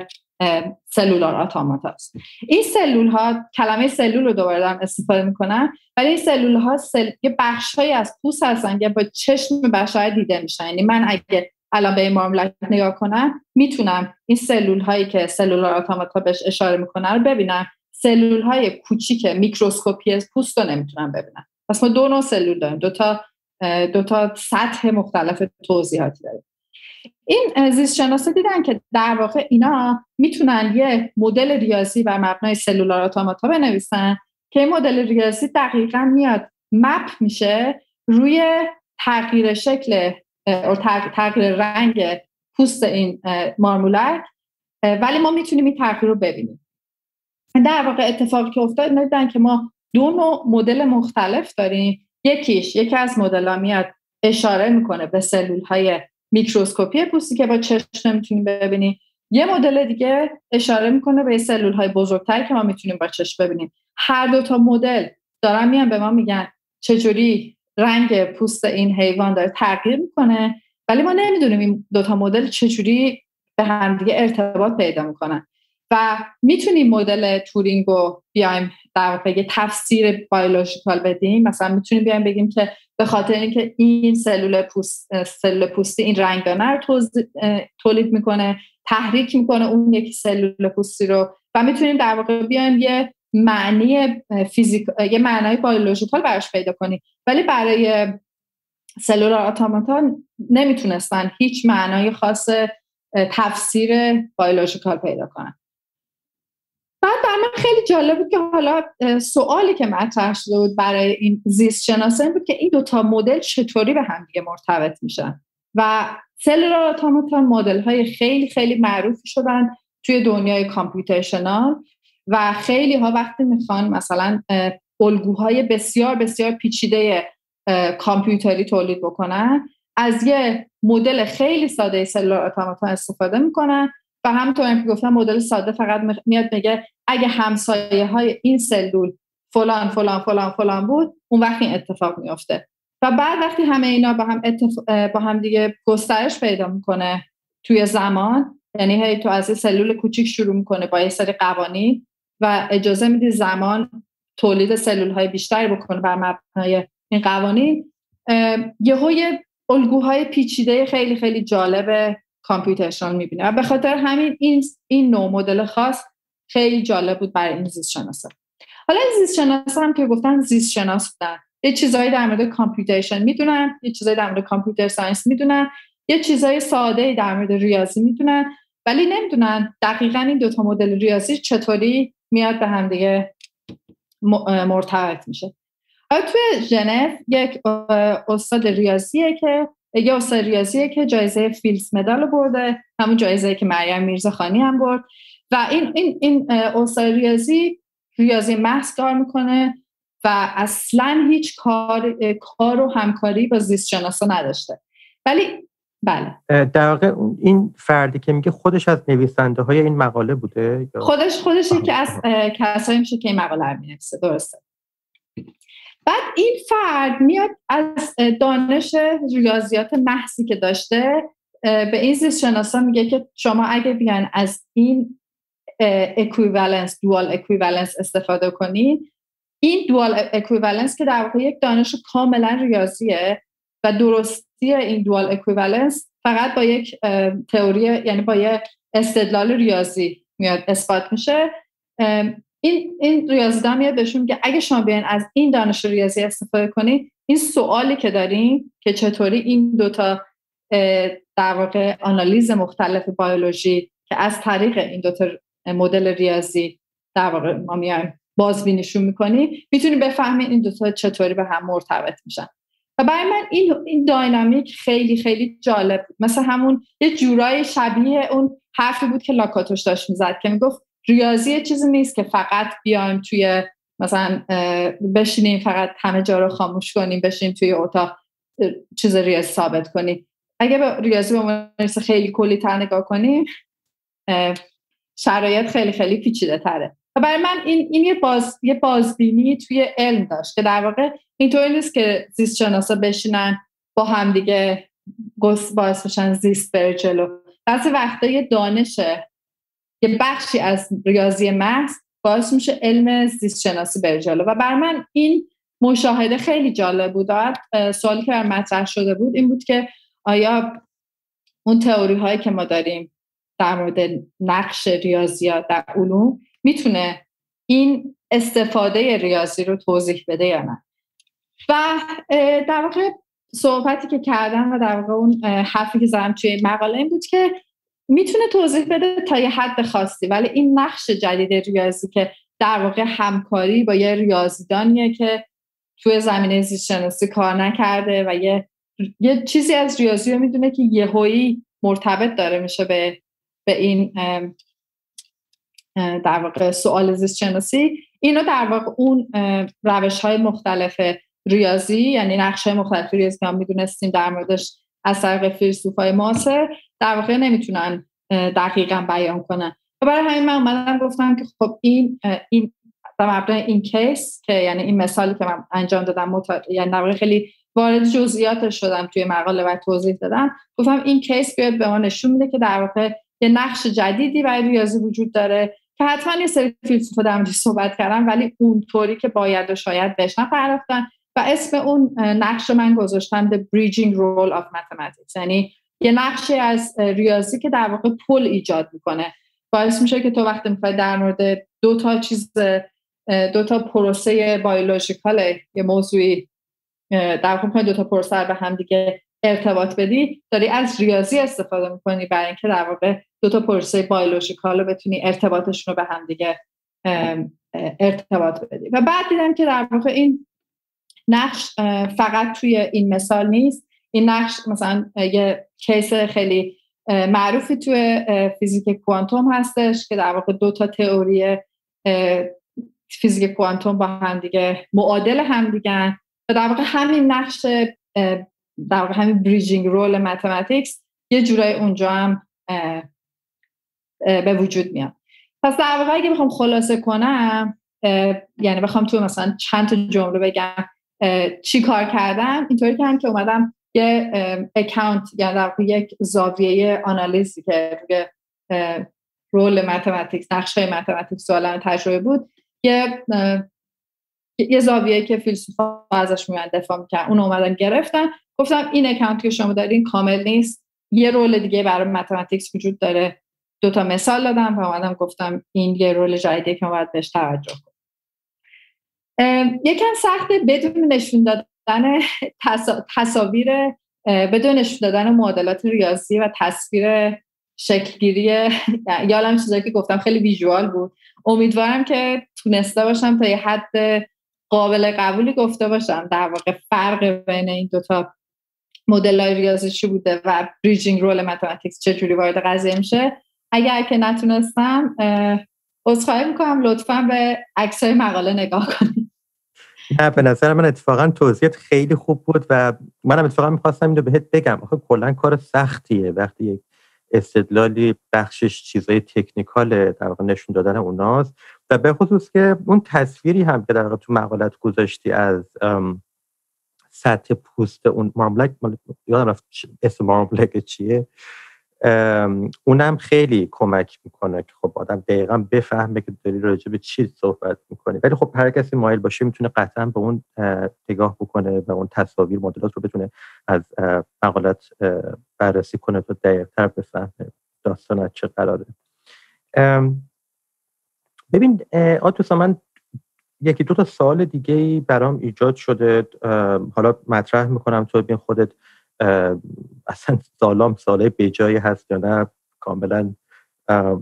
سلولار اتوماتا است. این سلول ها، کلمه سلول رو دوباره دارم استفاده میکنم، ولی این سلول ها یه بخشایی از پوست هستن که با چشم بشر دیده میشن. یعنی من اگه الان به این مارمولک نگاه کنم میتونم این سلول هایی که سلولار اتوماتا بهش اشاره میکنه رو ببینم. سلول های کوچیک میکروسکوپی پوست رو نمیتونم ببینم. پس ما دو نوع سلول داریم، دو تا سطح مختلف توضیحاتی داریم. این زیست شناسا دیدن که در واقع اینا میتونن یه مدل ریاضی بر مبنای سلولار اتوماتا بنویسن که این مدل ریاضی دقیقاً میاد مپ میشه روی تغییر شکل و تغییر رنگ پوست این مارمولک، ولی ما میتونیم این تغییر رو ببینیم. در واقع اتفاقی که افتاد دیدن که ما دو نوع مدل مختلف داریم. یکی از مدل‌ها میاد اشاره میکنه به سلول‌های میکروسکوپی پوستی که با چشم نمیتونیم ببینیم. یه مدل دیگه اشاره میکنه به سلول‌های بزرگتری که ما میتونیم با چشم ببینیم. هر دو تا مدل دارن میان به ما میگن چجوری رنگ پوست این حیوان داره تغییر میکنه، ولی ما نمیدونیم این دو تا مدل چجوری به هم دیگه ارتباط پیدا میکنن و میتونیم مدل تورینگ رو بیایم در واقع یه تفسیر بیولوژیکال بدیم. مثلا میتونیم بیایم بگیم که به خاطر اینکه این سلول پوستی این رنگدانه رو تولید میکنه، تحریک میکنه اون یکی سلول پوستی رو، و میتونیم در واقع بیایم یه معنی یه معنای بیولوژیکال براش پیدا کنیم. ولی برای سلولار اتوماتا نمیتونستن هیچ معنای خاص تفسیر بیولوژیکال پیدا کنن. بعد برای من خیلی جالب بود که حالا سوالی که مطرح شده بود برای این زیست شناسا این بود که این دوتا مدل چطوری به هم دیگه مرتبط میشن و سلولار اتوماتا مدل های خیلی خیلی معروفی شدن توی دنیای کامپیوتیشنال و خیلی ها وقتی میخوان مثلا الگوهای بسیار بسیار پیچیده کامپیوتری تولید بکنن از یه مدل خیلی ساده سلولار اتوماتا استفاده میکنن و همونطور که گفتم مدل ساده فقط میاد میگه اگه همسایه های این سلول فلان فلان فلان فلان بود اون وقت این اتفاق میفته. و بعد وقتی همه اینا با هم دیگه گسترش پیدا میکنه توی زمان، یعنی هی تو از سلول کوچیک شروع میکنه با یه سری قوانین و اجازه میدی زمان تولید سلول های بیشتری بکنه بر مبنای این قوانین، یه الگوهای پیچیده خیلی خیلی جالب کامپیوتیشنال میبینه و به خاطر همین این نوع مدل خاص خیلی جالب بود برای این زیست شناسا. حالا این زیست شناسا هم که گفتن زیست شناس بودن، یه چیزایی در مورد کامپیوتیشن میدونن، یه چیزایی در مورد کامپیوتر ساینس میدونن، یه چیزای ساده در مورد ریاضی میدونن، ولی نمیدونن دقیقاً این دوتا مدل ریاضی چطوری میاد به هم دیگه مرتبط میشه. توی ژنو یک استاد ریاضیه که جایزه فیلدز مدال برده، همون جایزه که مریم میرزاخانی هم برد و این استاد ریاضی محض کار میکنه و اصلا هیچ کار و همکاری با زیست شناسا نداشته. ولی بله در واقع این فردی که میگه خودش از نویسنده های این مقاله بوده یا خودش یکی از کسایی میشه که این مقاله رو مینویسه. درسته. بعد این فرد میاد از دانش ریاضیات محضی که داشته به این زیست شناسا میگه که شما اگه بیان از این اکویوالنس، دوال اکویوالنس استفاده کنین، این دوال اکویوالنس که در واقع یک دانش کاملا ریاضیه و درستی این دوال اکویوالنس فقط با یک تئوری، یعنی با یک استدلال ریاضی میاد اثبات میشه. این ریاضیدان میاد بهشون میگه اگه شما بیاین از این دانش ریاضی استفاده کنید، این سوالی که داریم که چطوری این دوتا در واقع آنالیز مختلف بیولوژی که از طریق این دوتا مدل ریاضی در واقع ما میایم بازبینیشون میکنیم، میتونیم بفهمیم این دوتا چطوری به هم مرتبط میشن. و برای من این داینامیک خیلی خیلی جالب، مثل همون یه جورای شبیه اون حرفی بود که لاکاتوش داشت میزد که میگفت ریاضی چیزی نیست که فقط بیایم توی مثلا بشینیم فقط همه جا رو خاموش کنیم، بشینیم توی اتاق چیز ریاضی ثابت کنیم. اگه به ریاضی به عنوان خیلی کلی تر نگاه کنیم، شرایط خیلی خیلی پیچیده تره. و برای من این یه بازبینی توی علم داشت که در واقع اینطوری نیست که زیست شناسا بشینن با هم دیگه باعث بشن زیست بره جلو. بعضی وقتا یه دانشه، یه بخشی از ریاضی محض باعث میشه علم زیست شناسی بره جلو. و برای من این مشاهده خیلی جالب بود. سوالی که برام مطرح شده بود این بود که آیا اون تئوری هایی که ما داریم در مورد نقش ریاضیات در علوم میتونه این استفاده ریاضی رو توضیح بده یا نه. و در واقع صحبتی که کردم و در واقع اون حرفی که زدم توی این مقاله این بود که میتونه توضیح بده تا یه حد خاصی، ولی این نقش جدید ریاضی که در واقع همکاری با یه ریاضیدانیه که توی زمینه زیست شناسی کار نکرده و یه چیزی از ریاضی رو میدونه که یهویی مرتبط داره میشه به این در واقع سوال زیست شناسی. اینو در واقع اون روش‌های مختلف ریاضی، یعنی نقش‌های مختلف ریاضی که ما میدونستیم در موردش از طریق فیلسوفای معاصر، در واقع نمیتونن دقیقاً بیان کنن. و برای همین من اومدم گفتم که خب این در مبنای این کیس که یعنی این مثالی که من انجام دادم یعنی در واقع خیلی وارد جزئیاتش شدم توی مقاله و توضیح دادم، گفتم این کیس بیاد به ما نشون میده که در واقع یه نقش جدیدی برای ریاضی وجود داره که حتما یه سری فیلسوفا در موردش صحبت کردن ولی اونطوری که باید و شاید بهش نپرداختن و اسم اون نقش رو من گذاشتم The Bridging Role of Mathematics، یعنی یه نقشی از ریاضی که در واقع پل ایجاد میکنه. باعث میشه که تو وقتی میخوای در مورد دو تا پروسه بیولوژیکال یه موضوعی در واقع دو تا پروسه رو به هم دیگه ارتباط بدی، داری از ریاضی استفاده میکنی برای اینکه در واقع دو تا پروسه بیولوژیکال رو بتونی ارتباطشون رو به هم دیگه ارتباط بدی. و بعد دیدم که در واقع این نقش فقط توی این مثال نیست. این نقش مثلا یه کیس خیلی معروفی توی فیزیک کوانتوم هستش که در واقع دو تا تئوری فیزیک کوانتوم با هم دیگه معادل هم دیگن و در واقع همین نقش در واقع همین بریجینگ رول ماتماتیکس یه جورای اونجا هم به وجود میاد. پس در واقع اگه بخوام خلاصه کنم، یعنی بخوام تو مثلا چند تا جمله بگم چی کار کردم، اینطوری که اومدم یه اکانت، یعنی در واقع یک زاویه آنالیزی که روی رول ماتماتیکس، نقشه ماتماتیکس سوالن تجربه بود، یه زاویه که فیلسوفا ازش میان دفاع میکنن اون اومدن گرفتن، گفتم این اکانت که شما دارین کامل نیست، یه رول دیگه برای ماتماتیکس وجود داره. دو تا مثال دادم و اومدم گفتم این یه رول جدیدیه که ما باید بهش توجه کنیم. یکم سخته بدون نشون دادن تصاویر، بدون نشون دادن معادلات ریاضی و تصویر شکلگیری، یا الان چیزایی که گفتم خیلی ویژوال بود. امیدوارم که تونسته باشم تا یه حد قابل قبولی گفته باشم در واقع فرق بین این دوتا مدل‌های ریاضی چی بوده و بریجینگ رول ماتماتیکس چجوری وارد قضیه میشه. اگر که نتونستم عذرخواهی میکنم، لطفاً به عکسای مقاله نگاه کنید. نه، به نظر من اتفاقا توضیحات خیلی خوب بود و منم اتفاقا میخواستم اینو بهت بگم. آخه کلا کار سختیه وقتی یک استدلالی بخشش چیزای تکنیکاله در واقع نشون دادن اوناست و به خصوص که اون تصویری هم که در واقع تو مقالت گذاشتی از سطح پوست اون مارمبلک، یادم رفت اسم مارمبلک چیه، اونم خیلی کمک میکنه که خب آدم دقیقاً بفهمه که داری راجع به چی صحبت میکنی. ولی خب هر کسی مایل باشه میتونه قطعاً به اون نگاه بکنه و اون تصاویر مدلات رو بتونه از مقالات بررسی کنه تا دقیق‌تر بفهمه داستان از چه قراره. ببین آتوسا، من یکی دو تا سوال دیگه برام ایجاد شده، حالا مطرح میکنم تو ببین خودت اصلا سالای بیجایی هست یا نه. کاملا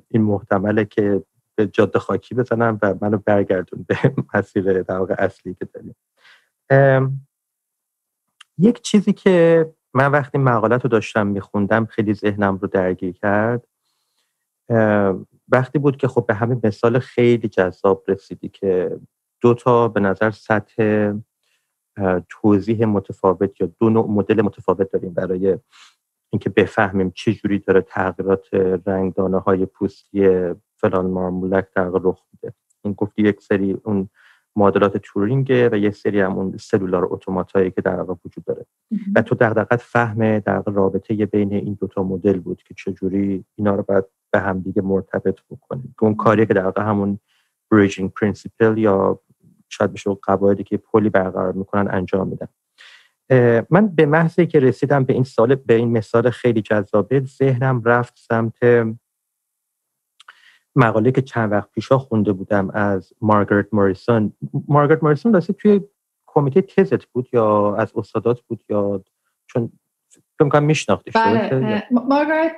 این محتمله که به جاده خاکی بزنم و منو برگردون به مسیر در واقع اصلی که داریم. یک چیزی که من وقتی مقالت رو داشتم میخوندم خیلی ذهنم رو درگیر کرد وقتی بود که خب به همین مثال خیلی جذاب رسیدی که 2 به نظر سطح توضیح متفاوت یا 2 نوع مدل متفاوت داریم برای اینکه بفهمیم چه جوری داره تغییرات رنگدانه‌های پوستی فلان مارمولک در واقع رخ میده. این گفتی یک سری اون معادلات تورینگ و یک سری هم اون سلولار اتوماتایی که در واقع وجود داره و تو دغدغت فهم در واقع رابطه بین این 2 مدل بود که چه جوری اینا رو باید به هم دیگه مرتبط بکنیم. اون کاری که در واقع همون bridging principle یا شاید بشه قواعدی که پلی برقرار میکنن انجام میدن. من به محضی که رسیدم به این مثال خیلی جذابه، ذهنم رفت سمت مقاله که چند وقت پیشا خونده بودم از مارگارت موریسون. مارگارت موریسون راستی توی کمیته تزت بود یا از استادات بود یا چون فکر کنم میشناختیش؟ بله، مارگارت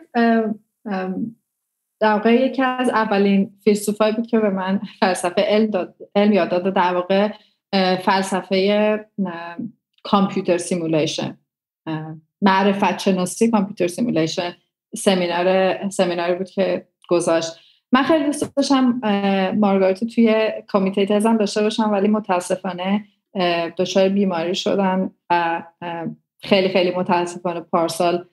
در واقع یکی از اولین فیلسوفایی بود که به من فلسفه علم یاد داد، در واقع فلسفه کامپیوتر سیمولیشن، معرفت شناسی کامپیوتر سیمولیشن، سمیناری بود که گذاشت. من خیلی دوست داشتم مارگارت توی کمیته تزم داشته باشم، ولی متاسفانه دچار بیماری شدن و خیلی خیلی متاسفانه پارسال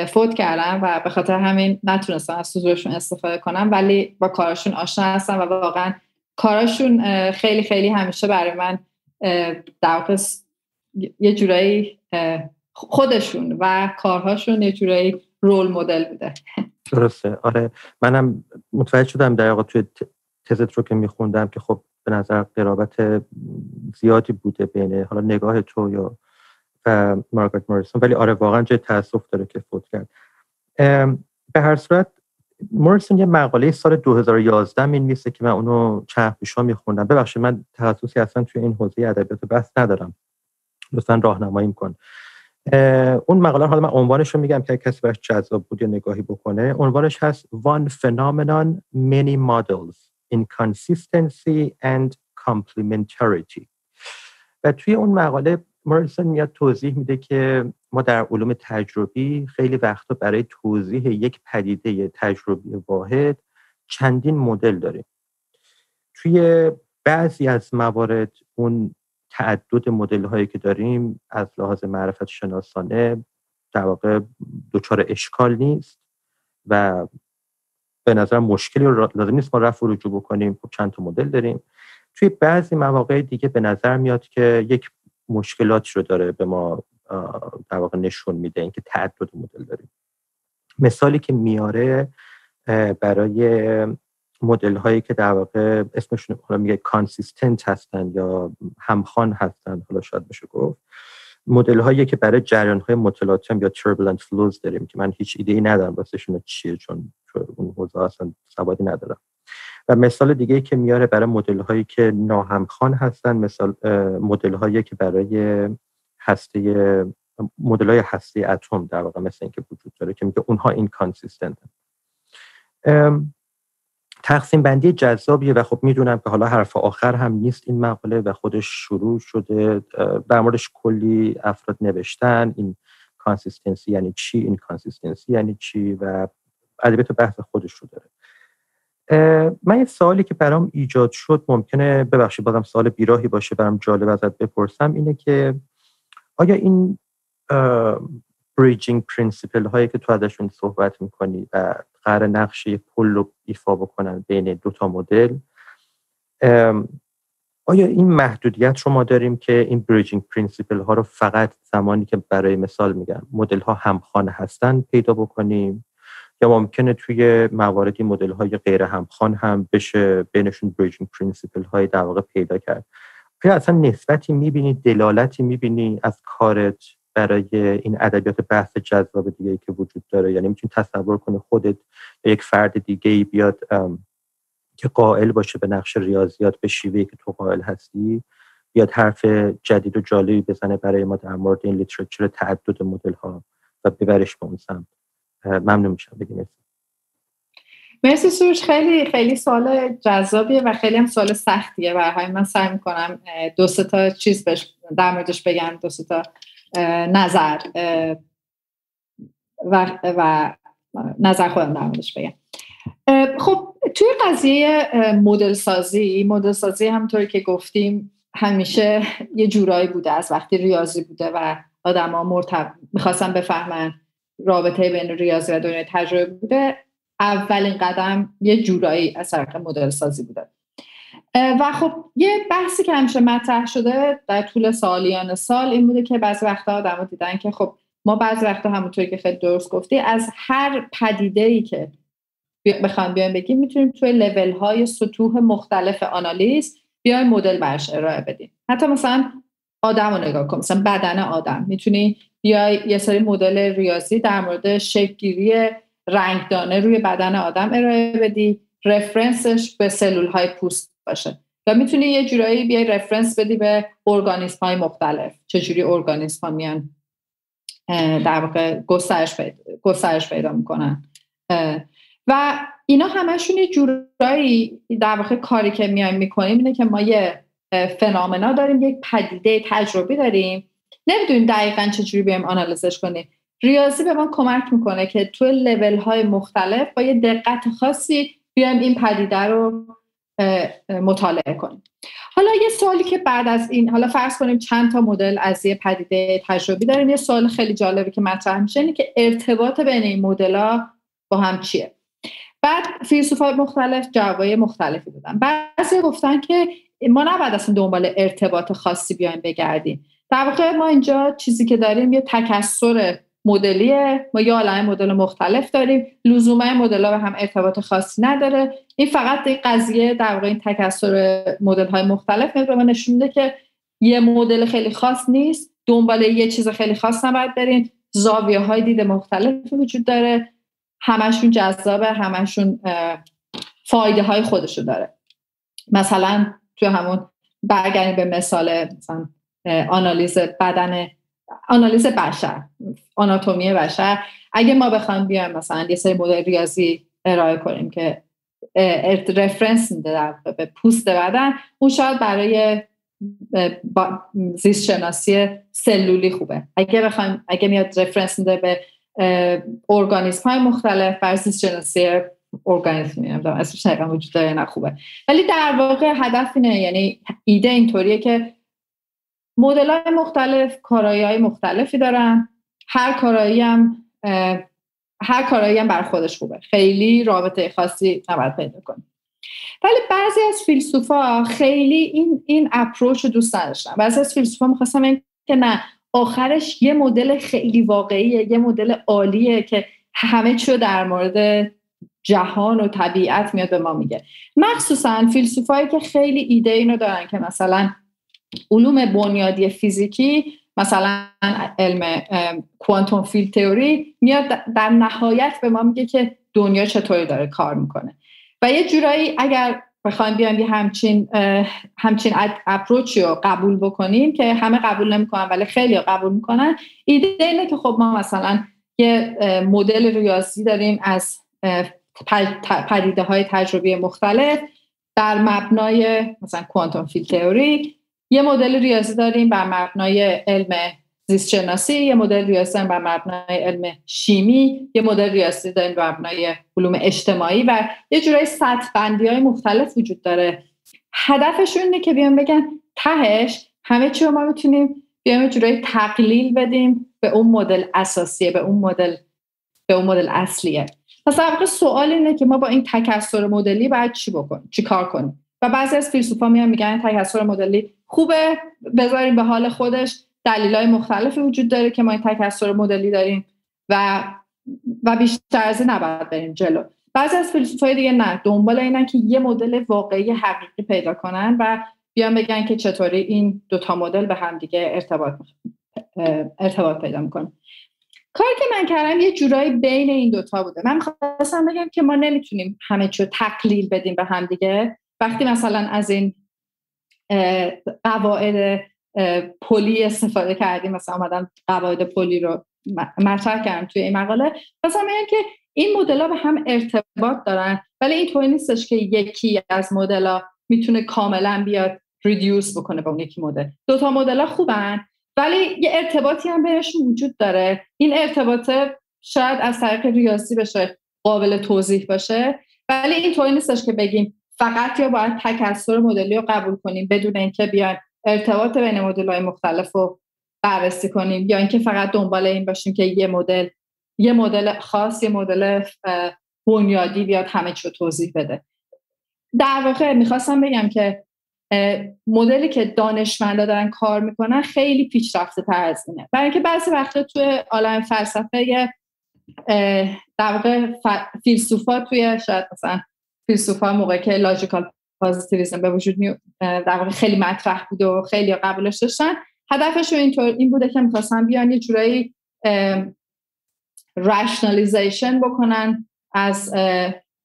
فوت کردم و به خاطر همین نتونستم از حضورشون استفاده کنم، ولی با کاراشون آشنا هستم و واقعا کاراشون خیلی خیلی همیشه برای من در واقع یه جورایی خودشون و کارهاشون یه جورایی رول مدل بوده. درسته، آره منم متوجه شدم در واقع توی تزت رو که میخوندم که خب به نظر قرابت زیادی بوده بین حالا نگاه تو یا مارگارت موریسون، ولی آره واقعا جای تأسف داره که فوت کرد. به هر صورت موریسون یه مقاله سال 2011 می‌نویسه که من اونو چند پیشا میخوندم. ببخشید من تخصصی اصلا توی این حوزه ادبیات بحث ندارم، لطفاً راهنماییم کن. اون مقاله حالا من عنوانش رو میگم که کسی براش جذاب بود یا نگاهی بکنه. عنوانش هست One Phenomenon, Many Models, Inconsistency and Complementarity. و توی اون مقاله موریسون میاد توضیح میده که ما در علوم تجربی خیلی وقتا برای توضیح یک پدیده تجربی واحد چندین مدل داریم. توی بعضی از موارد اون تعدد مدل هایی که داریم از لحاظ معرفت شناسانه در واقع دچار اشکال نیست و به نظر مشکلی لازم نیست ما رفع و رجوع بکنیم. خب چند تا مدل داریم. توی بعضی مواقع دیگه به نظر میاد که یک مشکلاتی رو داره به ما در واقع نشون میده اینکه تعدد مدل داریم. مثالی که میاره برای مدل هایی که در واقع اسمشون حالا میگه کانسیستنت هستن یا همخوان هستن، حالا شاید بشه گفت مدل هایی که برای جریان های متلاطم یا turbulent flows داریم که من هیچ ایده‌ای ندارم واسهشون چیه، چون اون حوزه اصلا سوادی ندارم. و مثال دیگه که میاره برای مدل هایی که ناهمخوان هستن، مثال مدل هایی که برای مدل های هسته اتم در واقع مثل این که وجود داره که میگه اونها اینکانسیستنت. تقسیم بندی جذابیه و خب میدونم که حالا حرف آخر هم نیست این مقاله و خودش شروع شده، در موردش کلی افراد نوشتن این کانسیستنسی یعنی چی، این کانسیستنسی یعنی چی و ادبیات بحث خودش رو داره. من یه سوالی که برام ایجاد شد، ممکنه ببخشید بازم سوال بیراهی باشه برام جالب ازت بپرسم، اینه که آیا این bridging principle هایی که تو ازشون صحبت میکنی و قرار نقشه پل رو ایفا بکنن بین 2 مدل، آیا این محدودیت رو ما داریم که این bridging principle ها رو فقط زمانی که برای مثال میگم مدل ها همخوان هستن پیدا بکنیم، یا ممکنه توی مواردی مدل های غیر همخوان هم بشه بینشون bridging principle های در واقع پیدا کرد؟ آیا اصلا نسبتی میبینی، دلالتی میبینی از کارت برای این ادبیات بحث جذاب دیگه‌ای که وجود داره؟ یعنی میتونی تصور کنی خودت یا یک فرد دیگه‌ای بیاد که قائل باشه به نقش ریاضیات به شیوهی که تو قائل هستی، بیاد حرف جدید و جالبی بزنه برای ما در مورد این لیترچر تعدد مدل ها و ببرش به اون سمت؟ ممنون میشم. بگیم مرسی سروش، خیلی خیلی سوال جذابیه و خیلی هم سوال سختیه. برای من سعی میکنم 2-3 تا چیز در موردش بگم، 2-3 تا نظر و نظر خودم در موردش بگم. خب توی قضیه مدل سازی همونطوری که گفتیم همیشه یه جورایی بوده از وقتی ریاضی بوده و آدم‌ها میخواستن بفهمن رابطه بین ریاضی و دنیای تجربه بوده. اولین قدم یه جورایی از طریق مدل سازی بوده و خب یه بحثی که همیشه مطرح شده در طول سالیان سال این بوده که بعضی وقتا آدم‌ها دیدن که خب ما بعضی وقتا همونطوری که خیلی درست گفتی از هر پدیده‌ای که بخوام بیایم بگیم میتونیم توی لول‌های سطوح مختلف آنالیز بیایم مدل برش ارائه بدیم. حتی مثلا آدم رو نگاه کن، مثلا بدن آدم میتونی بیای یه سری مدل ریاضی در مورد شکل‌گیری رنگدانه روی بدن آدم ارائه بدی، رفرنسش به سلول‌های پوست باشه. و میتونی یه جورایی بیای رفرنس بدی به ارگانیسم‌های مختلف، چجوری ارگانیسم‌ها میان در واقع گسترش پیدا میکنن و اینا همشون یه جورایی در واقع کاری که میایم میکنیم اینه که ما یه فنومنا داریم، یک پدیده تجربی داریم، نمیدونیم دقیقاً چجوری بیایم آنالیزش کنیم. ریاضی به ما کمک میکنه که توی لول‌های مختلف با یه دقت خاصی بیایم این پدیده رو مطالعه کنیم. حالا یه سوالی که بعد از این، حالا فرض کنیم چند تا مدل از یه پدیده تجربی داریم، یه سوال خیلی جالبی که مطرح میشه اینه که ارتباط بین این مدل‌ها با هم چیه؟ بعد فیلسوفای مختلف جوابای مختلفی دادن. بعضی گفتن که ما نباید اصلا دنبال ارتباط خاصی بیایم بگردیم. در واقع ما اینجا چیزی که داریم یه تکثر مدلیه، ما یه عالمه مدل مختلف داریم، لزوما مدل‌ها به هم ارتباط خاصی نداره. این فقط این قضیه در واقع این تکثر مدل‌های مختلف به ما نشون میده که یه مدل خیلی خاص نیست، دنبال یه چیز خیلی خاص نباید برین، زاویه‌های دید مختلف وجود داره، همشون جذابه، همشون فایده‌های خودشو داره. مثلا توی همون برگردیم به مثال مثلا آنالیز بشر، آناتومی بشر، اگه ما بخوایم بیایم مثلا یه سری مدل ریاضی ارائه کنیم که رفرنس میده به پوست بدن، اون شاید برای زیست شناسی سلولی خوبه. اگه میاد رفرنس میده به ارگانیسم های مختلف، برای زیست شناسی ارگانیسم نمیدونم اسمش دقیقاً وجود داره نه خوبه، ولی در واقع هدف اینه، یعنی ایده اینطوریه که مدل‌های مختلف کارایی‌های مختلفی دارن، هر کارایی هم بر خودش خوبه، خیلی رابطه خاصی نباید پیدا کنه. ولی بعضی از فیلسوفا خیلی این اپروچ رو دوست نداشتن. بعضی از فیلسوفا می‌خواستن بگن که نه، آخرش یه مدل خیلی واقعیه، یه مدل عالیه که همه چیو در مورد جهان و طبیعت میاد به ما میگه. مخصوصا فیلسوفایی که خیلی ایده اینو دارن که مثلا علوم بنیادی فیزیکی، مثلا علم کوانتوم فیلد تئوری، میاد در نهایت به ما میگه که دنیا چطوری داره کار میکنه. و یه جورایی اگر بخوایم بیایم یه همچین اپروچی رو قبول بکنیم که همه قبول نمیکنن ولی خیلی قبول میکنن، ایده اینه که خب ما مثلا یه مدل ریاضی داریم از پدیده های تجربی مختلف در مبنای مثلا کوانتوم فیلد تئوری، یه مدل ریاضی داریم بر مبنای علم زیست شناسی، یه مدل ریاضی داریم بر مبنای علم شیمی، یه مدل ریاضی داریم بر مبنای علوم اجتماعی و یه جورای سطح بندی‌های مختلف وجود داره. هدفشون اینه که بیان بگن تهش همه چی رو ما میتونیم بیان یه جورای تقلیل بدیم به اون مدل اساسیه، به اون مدل اصلیه. مثلا سوال اینه که ما با این تکثر مدلی باید چی کار کنیم؟ و بعضی از فیلسوفا میگن تکثر مدلی خوبه، بذاریم به حال خودش، دلایل مختلفی وجود داره که ما این تکثر مدلی داریم و بیشتر از این نباید بریم جلو. بعضی از فیلسوفای دیگه نه، دنبال اینن که یه مدل واقعی حقیقی پیدا کنن و بیان بگن که چطوری این دوتا مدل به هم دیگه ارتباط پیدا میکنن. کاری که من کردم یه جورایی بین این دوتا بوده. من خواستم بگم که ما نمیتونیم همه چیو تقلیل بدیم به هم دیگه. وقتی مثلا از این قواعد پلی استفاده کردیم، مثلا اومدن قواعد پلی رو مطرح کردم توی این مقاله، مثلا میگن که این مدل‌ها به هم ارتباط دارن، ولی اینطوری نیستش که یکی از مدل‌ها میتونه کاملا بیاد ریدیوس بکنه به اون یکی مدل. دوتا مدل‌ها خوبن ولی یه ارتباطی هم بینشون وجود داره. این ارتباطه شاید از طریق ریاضی بشه قابل توضیح باشه، ولی این طوری نیستش که بگیم فقط یا باید تکثر مدلی رو قبول کنیم بدون اینکه بیایم ارتباط بین مدل‌های مختلف رو بررسی کنیم، یا اینکه فقط دنبال این باشیم که یه مدل خاص، یه مدل بنیادی بیاد همه چی رو توضیح بده. در واقع میخواستم بگم که مدلی که دانشمندا دارن کار میکنن خیلی پیشرفته تر از اینه، برای اینکه بعضی وقتا توی عالم فلسفه در واقع فیلسوفا توی شاید مثلا فیلسوفا موقعی که لاجیکال پوزیتیویسم به وجود در واقع خیلی مطرح بود و خیلی قبولش داشتن، هدفشون این بوده که میخواستن بیان یه جورایی رشنالیزیشن بکنن از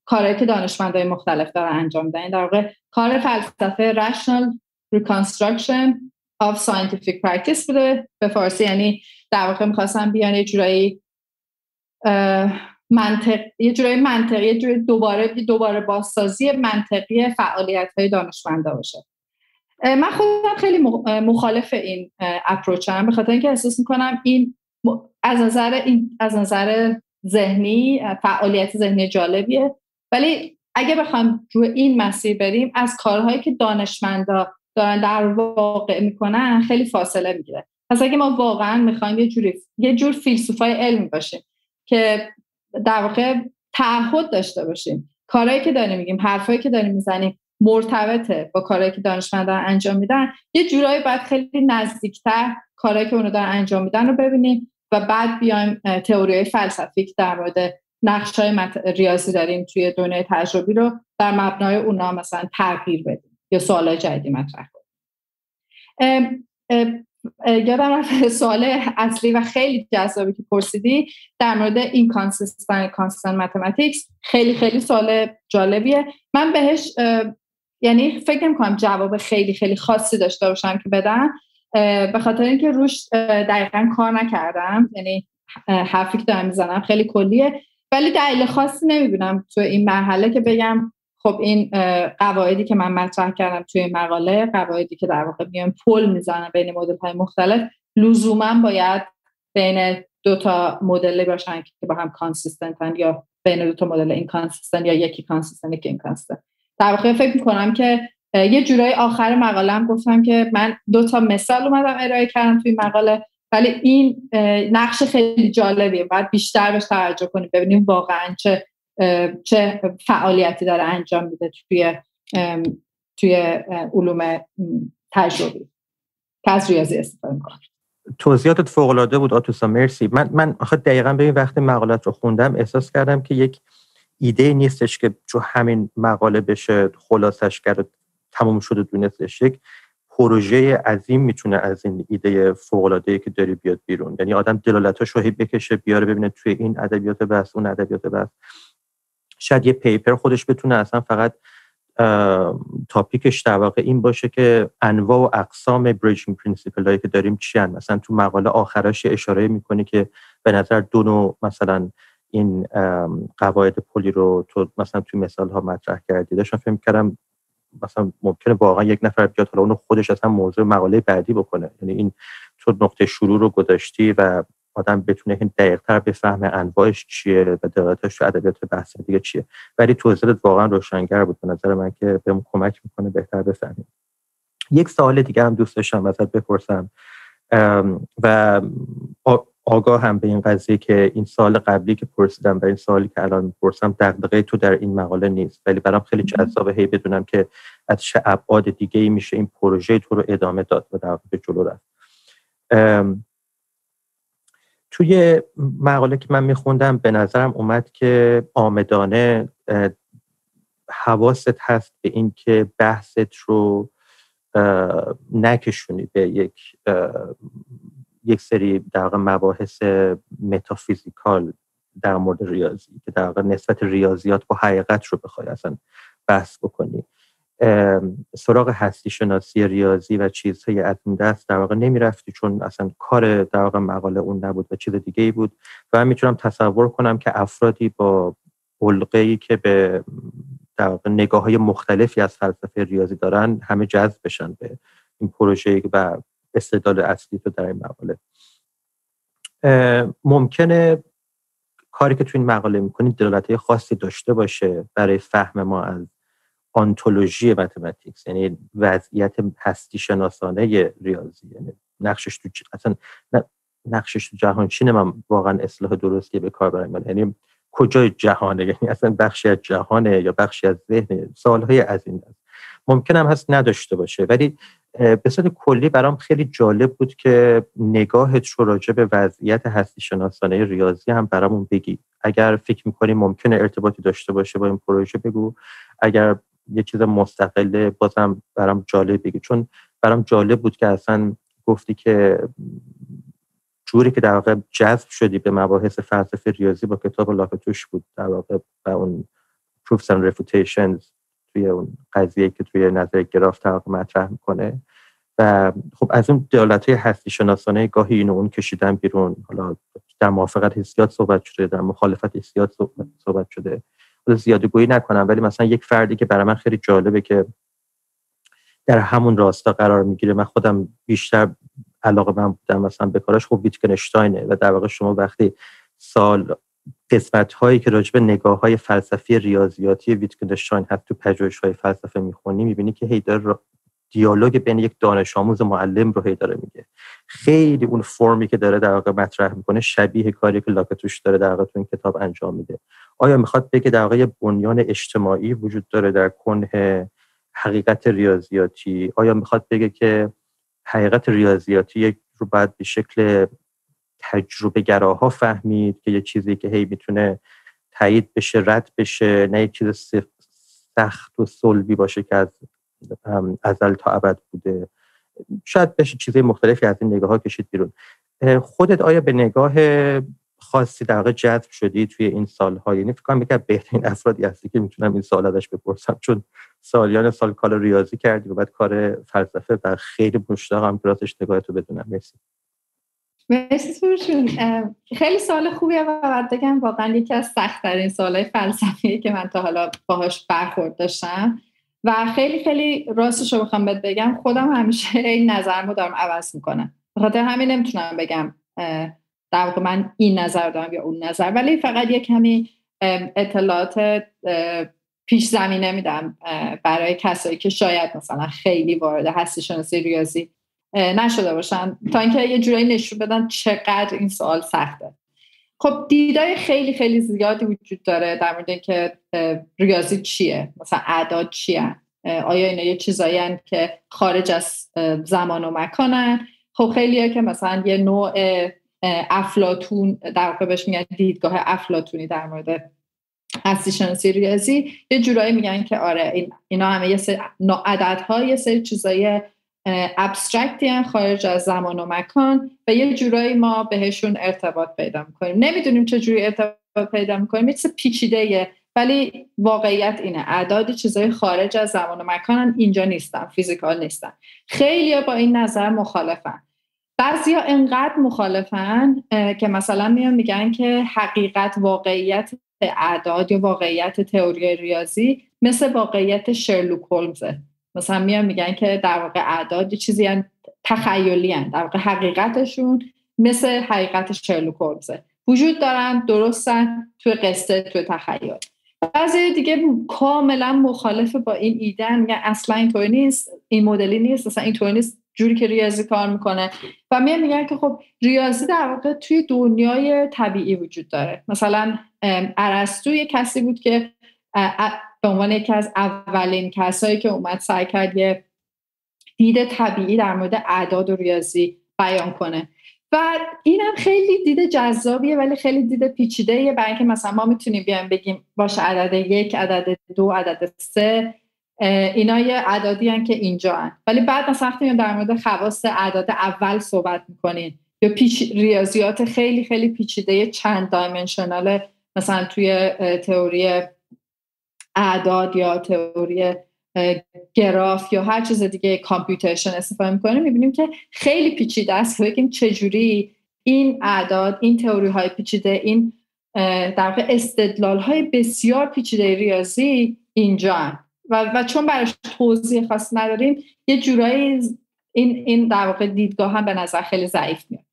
کاری که دانشمندای مختلف دارن انجام میدن. در واقع کار فلسفه rational reconstruction of scientific practice بوده به فارسی، یعنی در واقع میخواستن بیان یه جورایی منطقی دوباره بازسازی منطقی فعالیت‌های دانشمندا باشه. من خودم خیلی مخالف این اپروچم، به خاطر اینکه احساس میکنم این از نظر ذهنی فعالیت ذهنی جالبیه، ولی اگه بخوام روی این مسیر بریم از کارهایی که دانشمندا دارن در واقع میکنن خیلی فاصله میگیره. پس اگه ما واقعا میخوایم یه جور فیلسوفای علم باشیم که در واقع تعهد داشته باشیم، کارهایی که داریم میگیم، حرفایی که داریم میزنیم مرتبطه با کارهایی که دانشمندان انجام میدن، یه جورایی باید خیلی نزدیکتر کارهایی که اونها دارن انجام میدن رو ببینیم و بعد بیایم تئوریای فلسفی که در مورد نقش‌های ریاضی داریم توی دنیای تجربی رو در مبنای اونها مثلا تغییر بدیم یا سوالای جدیدی مطرح کنیم. یادم رفت سوال اصلی و خیلی جذابی که پرسیدی در مورد این کانسیستنت ماتماتیکس خیلی خیلی سوال جالبیه. من بهش یعنی فکر نمی‌کنم جواب خیلی خیلی خاصی داشته باشم که بدم، به خاطر اینکه روش دقیقاً کار نکردم، یعنی حرفی که دارم میزنم خیلی کلیه، ولی دلیل خاصی نمیبینم تو این مرحله که بگم خب این قواعدی که من مطرح کردم توی این مقاله، قواعدی که در واقع میان پل میزنن بین مدل‌های مختلف، لزوما باید بین دو تا مدل باشن که با هم کانسیستنتن، یا بین دو تا مدل این کانسیستنت یا یکی کانسیستنت یکی این کانسیستنت. در واقع فکر می‌کنم که یه جورایی آخر مقاله‌ام گفتم که من 2 تا مثال اومدم ارائه کردم توی مقاله، ولی این نقش خیلی جالبیه، باید بیشتر بهش توجه کنیم ببینیم واقعا چه فعالیتی داره انجام میده توی علوم تجربی که از ریاضی استفاده میکنم. توضیحاتت فوق‌العاده بود آتوسا، مرسی. من آخه دقیقاً به این وقت مقالت رو خوندم احساس کردم که یک ایده نیستش که جو همین مقاله بشه خلاصش کرد تموم شده دونستش، یک پروژه عظیم میتونه از این ایده فوق‌العاده‌ای که داری بیاد بیرون. یعنی آدم دلالتاشو بکشه بیاره ببینه توی این ادبیات بحث اون ادبیات بحث، شاید یه پیپر خودش بتونه اصلا فقط تاپیکش در واقع این باشه که انواع و اقسام بریجینگ پرینسیپل هایی که داریم چی هن. مثلا تو مقاله آخرش اشاره میکنی که به نظر 2 نوع مثلا این قواعد پلی رو تو مثلا توی مثال ها مطرح کردی. داشتم فکر می‌کردم مثلا ممکنه واقعا یک نفر بیاد حالا اونو خودش اصلا موضوع مقاله بعدی بکنه. یعنی این تو نقطه شروع رو گذاشتی و آدم بتونه این دقیق‌تر بفهمه انواعش چیه و دلالتش تو ادبیات بحث دیگه چیه. ولی توضیحات واقعا روشنگر بود به نظر من که بهمون کمک میکنه بهتر بفهمیم. یک سوال دیگه هم دوست داشتم ازت بپرسم و آگاه هم به این قضیه که این سال قبلی که پرسیدم و این سوالی که الان میپرسم دغدغه تو در این مقاله نیست، ولی برام خیلی جذابه هی بدونم که از چه ابعاد دیگه‌ای میشه این پروژه تو رو ادامه داد و در واقع به جلو رفت. توی مقاله که من میخوندم به نظرم اومد که عامدانه حواست هست به این که بحثت رو نکشونی به یک سری در واقع مباحث متافیزیکال در مورد ریاضی که در واقع نسبت ریاضیات با حقیقت رو بخوای اصلا بحث بکنی. سراغ هستی شناسی ریاضی و چیزهای از این دست در واقع نمی رفتی، چون اصلا کار در واقع مقاله اون نبود و چیز دیگه ای بود. و من میتونم تصور کنم که افرادی با علقه‌ای که به در واقع نگاه‌های مختلفی از فلسفه ریاضی دارن همه جذب بشن به این پروژه و استدلال اصلی تو در این مقاله. ممکنه کاری که تو این مقاله میکنید دلالت‌های خاصی داشته باشه برای فهم ما از آنتولوژی متماتیکس، یعنی وضعیت هستی شناسانه ریاضی، یعنی نقشش تو اصلا نقشش تو جهانچین من واقعا اصطلاح درستی به کار برای من، یعنی کجای جهانه، یعنی اصلا بخشی از جهانه یا بخشی از ذهن، سوالهای از این هست. ممکن هم هست نداشته باشه، ولی به صورت کلی برام خیلی جالب بود که نگاهت رو راجع به وضعیت هستی شناسانه ریاضی هم برامون بگی. اگر فکر می‌کنی ممکنه ارتباطی داشته باشه با این پروژه بگو، اگر یه چیز مستقله بازم برام جالب بگی، چون برام جالب بود که اصلا گفتی که جوری که در واقع جذب شدی به مباحث فلسفه ریاضی با کتاب لاکاتوش بود، در واقع با اون proofs and refutations توی اون قضیه که توی نظریه گراف در واقع مطرح میکنه. و خب از اون دلالت‌های هستی شناسانه گاهی اینو اون کشیدن بیرون، حالا در موافقت حسیات صحبت شده، در مخالفت حسیات صحبت شده، زیاده گویی نکنم، ولی مثلا یک فردی که برای من خیلی جالبه که در همون راستا قرار میگیره، من خودم بیشتر علاقه من بودم مثلا به کاراش، خب ویتگنشتاینه. و در واقع شما وقتی قسمت هایی که راجع به نگاه های فلسفی ریاضیاتی ویتگنشتاین هست تو پژوهش‌های فلسفه میخونی، میبینی که هی داره دیالوگ بین یک دانش آموز و معلم رو هی داره میگه. خیلی اون فرمی که داره در واقع مطرح میکنه شبیه کاری که لاکاتوش داره در واقع تو این کتاب انجام میده. آیا میخواد بگه در واقع بنیان اجتماعی وجود داره در کنه حقیقت ریاضیاتی؟ آیا میخواد بگه که حقیقت ریاضیاتی رو باید به شکل تجربه گراها فهمید که یه چیزی که هی میتونه تایید بشه، رد بشه، نه یه چیز سخت و صلبی باشه که از ازل تا ابد بوده؟ شاید بشه چیزای مختلفی از این نگاه ها کشید بیرون. خودت آیا به نگاه خاصی در واقع جذب شدی توی این سال‌ها؟ یعنی فکر کنم یکی بهترین افرادی هستی که میتونم این سوال ازش بپرسم، چون سالیان سال کار ریاضی کردی و بعد کار فلسفه، و خیلی مشتاقم که راستش نگاهتو بدونم. مرسی سروشون. خیلی سوال خوبیه و بعد بگم واقعا یکی از سخت‌ترین سوالای فلسفی که من تا حالا باهاش برخورد داشتم و خیلی خیلی راستش رو بخوام بگم خودم همیشه این نظرمو دارم عوض میکنم. به خاطر همین نمیتونم بگم در واقع من این نظر دارم یا اون نظر، ولی فقط یک کمی اطلاعات پیش زمینه میدم برای کسایی که شاید مثلا خیلی وارد هستی شناسی ریاضی نشده باشن، تا اینکه یه جورایی نشون بدن چقدر این سوال سخته. خب دیدای خیلی خیلی زیادی وجود داره در مورد اینکه ریاضی چیه، مثلا اعداد چیه، آیا اینا یه چیزایی هستن که خارج از زمان و مکانن. خب خیلیه که مثلا یه نوع افلاطون در واقع بهش میگن دیدگاه افلاطونی در مورد هستی شناسی ریاضی، یه جورایی میگن که آره اینا همه یه سری عددها، یه سری چیزای ابسترکتی هستن خارج از زمان و مکان و یه جورایی ما بهشون ارتباط پیدا میکنیم. نمیدونیم چه جوری ارتباط پیدا میکنیم، یه چیز پیچیده‌ایه، ولی واقعیت اینه اعداد چیزای خارج از زمان و مکانن، اینجا نیستن، فیزیکال نیستن. خیلی‌ها با این نظر مخالفن. بعضیا انقدر مخالفن که مثلا میگن که حقیقت، واقعیت اعداد یا واقعیت تئوری ریاضی مثل واقعیت شرلوک هولمزه. مثلا میگن که در واقع اعداد چیزی تخیلی هستند، در واقع حقیقتشون مثل حقیقت شرلوک هولمزه، وجود دارن، درستن، توی قصه، توی تخیل. بعضی دیگه کاملا مخالف با این ایده، میگن اصلا اینطوری نیست، این مدلی نیست، اصلا اینطوری نیست جوری که ریاضی کار میکنه. و میگن که خب ریاضی در واقع توی دنیای طبیعی وجود داره. مثلا ارسطو یه کسی بود که به عنوان یکی از اولین کسایی که اومد سعی کرد یه دید طبیعی در مورد اعداد و ریاضی بیان کنه و اینم خیلی دید جذابیه ولی خیلی دید پیچیده‌ایه، برای اینکه مثلا ما میتونیم بیایم بگیم باشه عدد 1، عدد 2، عدد 3 اینا یه اعدادی هستن که اینجا هستن، ولی بعد مثلا وقتی در مورد خواص اعداد اول صحبت میکنین یا ریاضیات خیلی خیلی پیچیده چند دایمنشنال، مثلا توی تئوری اعداد یا تئوری گراف یا هر چیز دیگه کامپیوتیشن استفاده میکنیم، میبینیم که خیلی پیچیده است که بگیم چجوری این اعداد، این تئوری های پیچیده، این در واقع استدلال های بسیار پیچیده ریاضی اینجا هست و چون براش توضیح خاص نداریم یه جورایی این در واقع دیدگاه هم به نظر خیلی ضعیف میاد.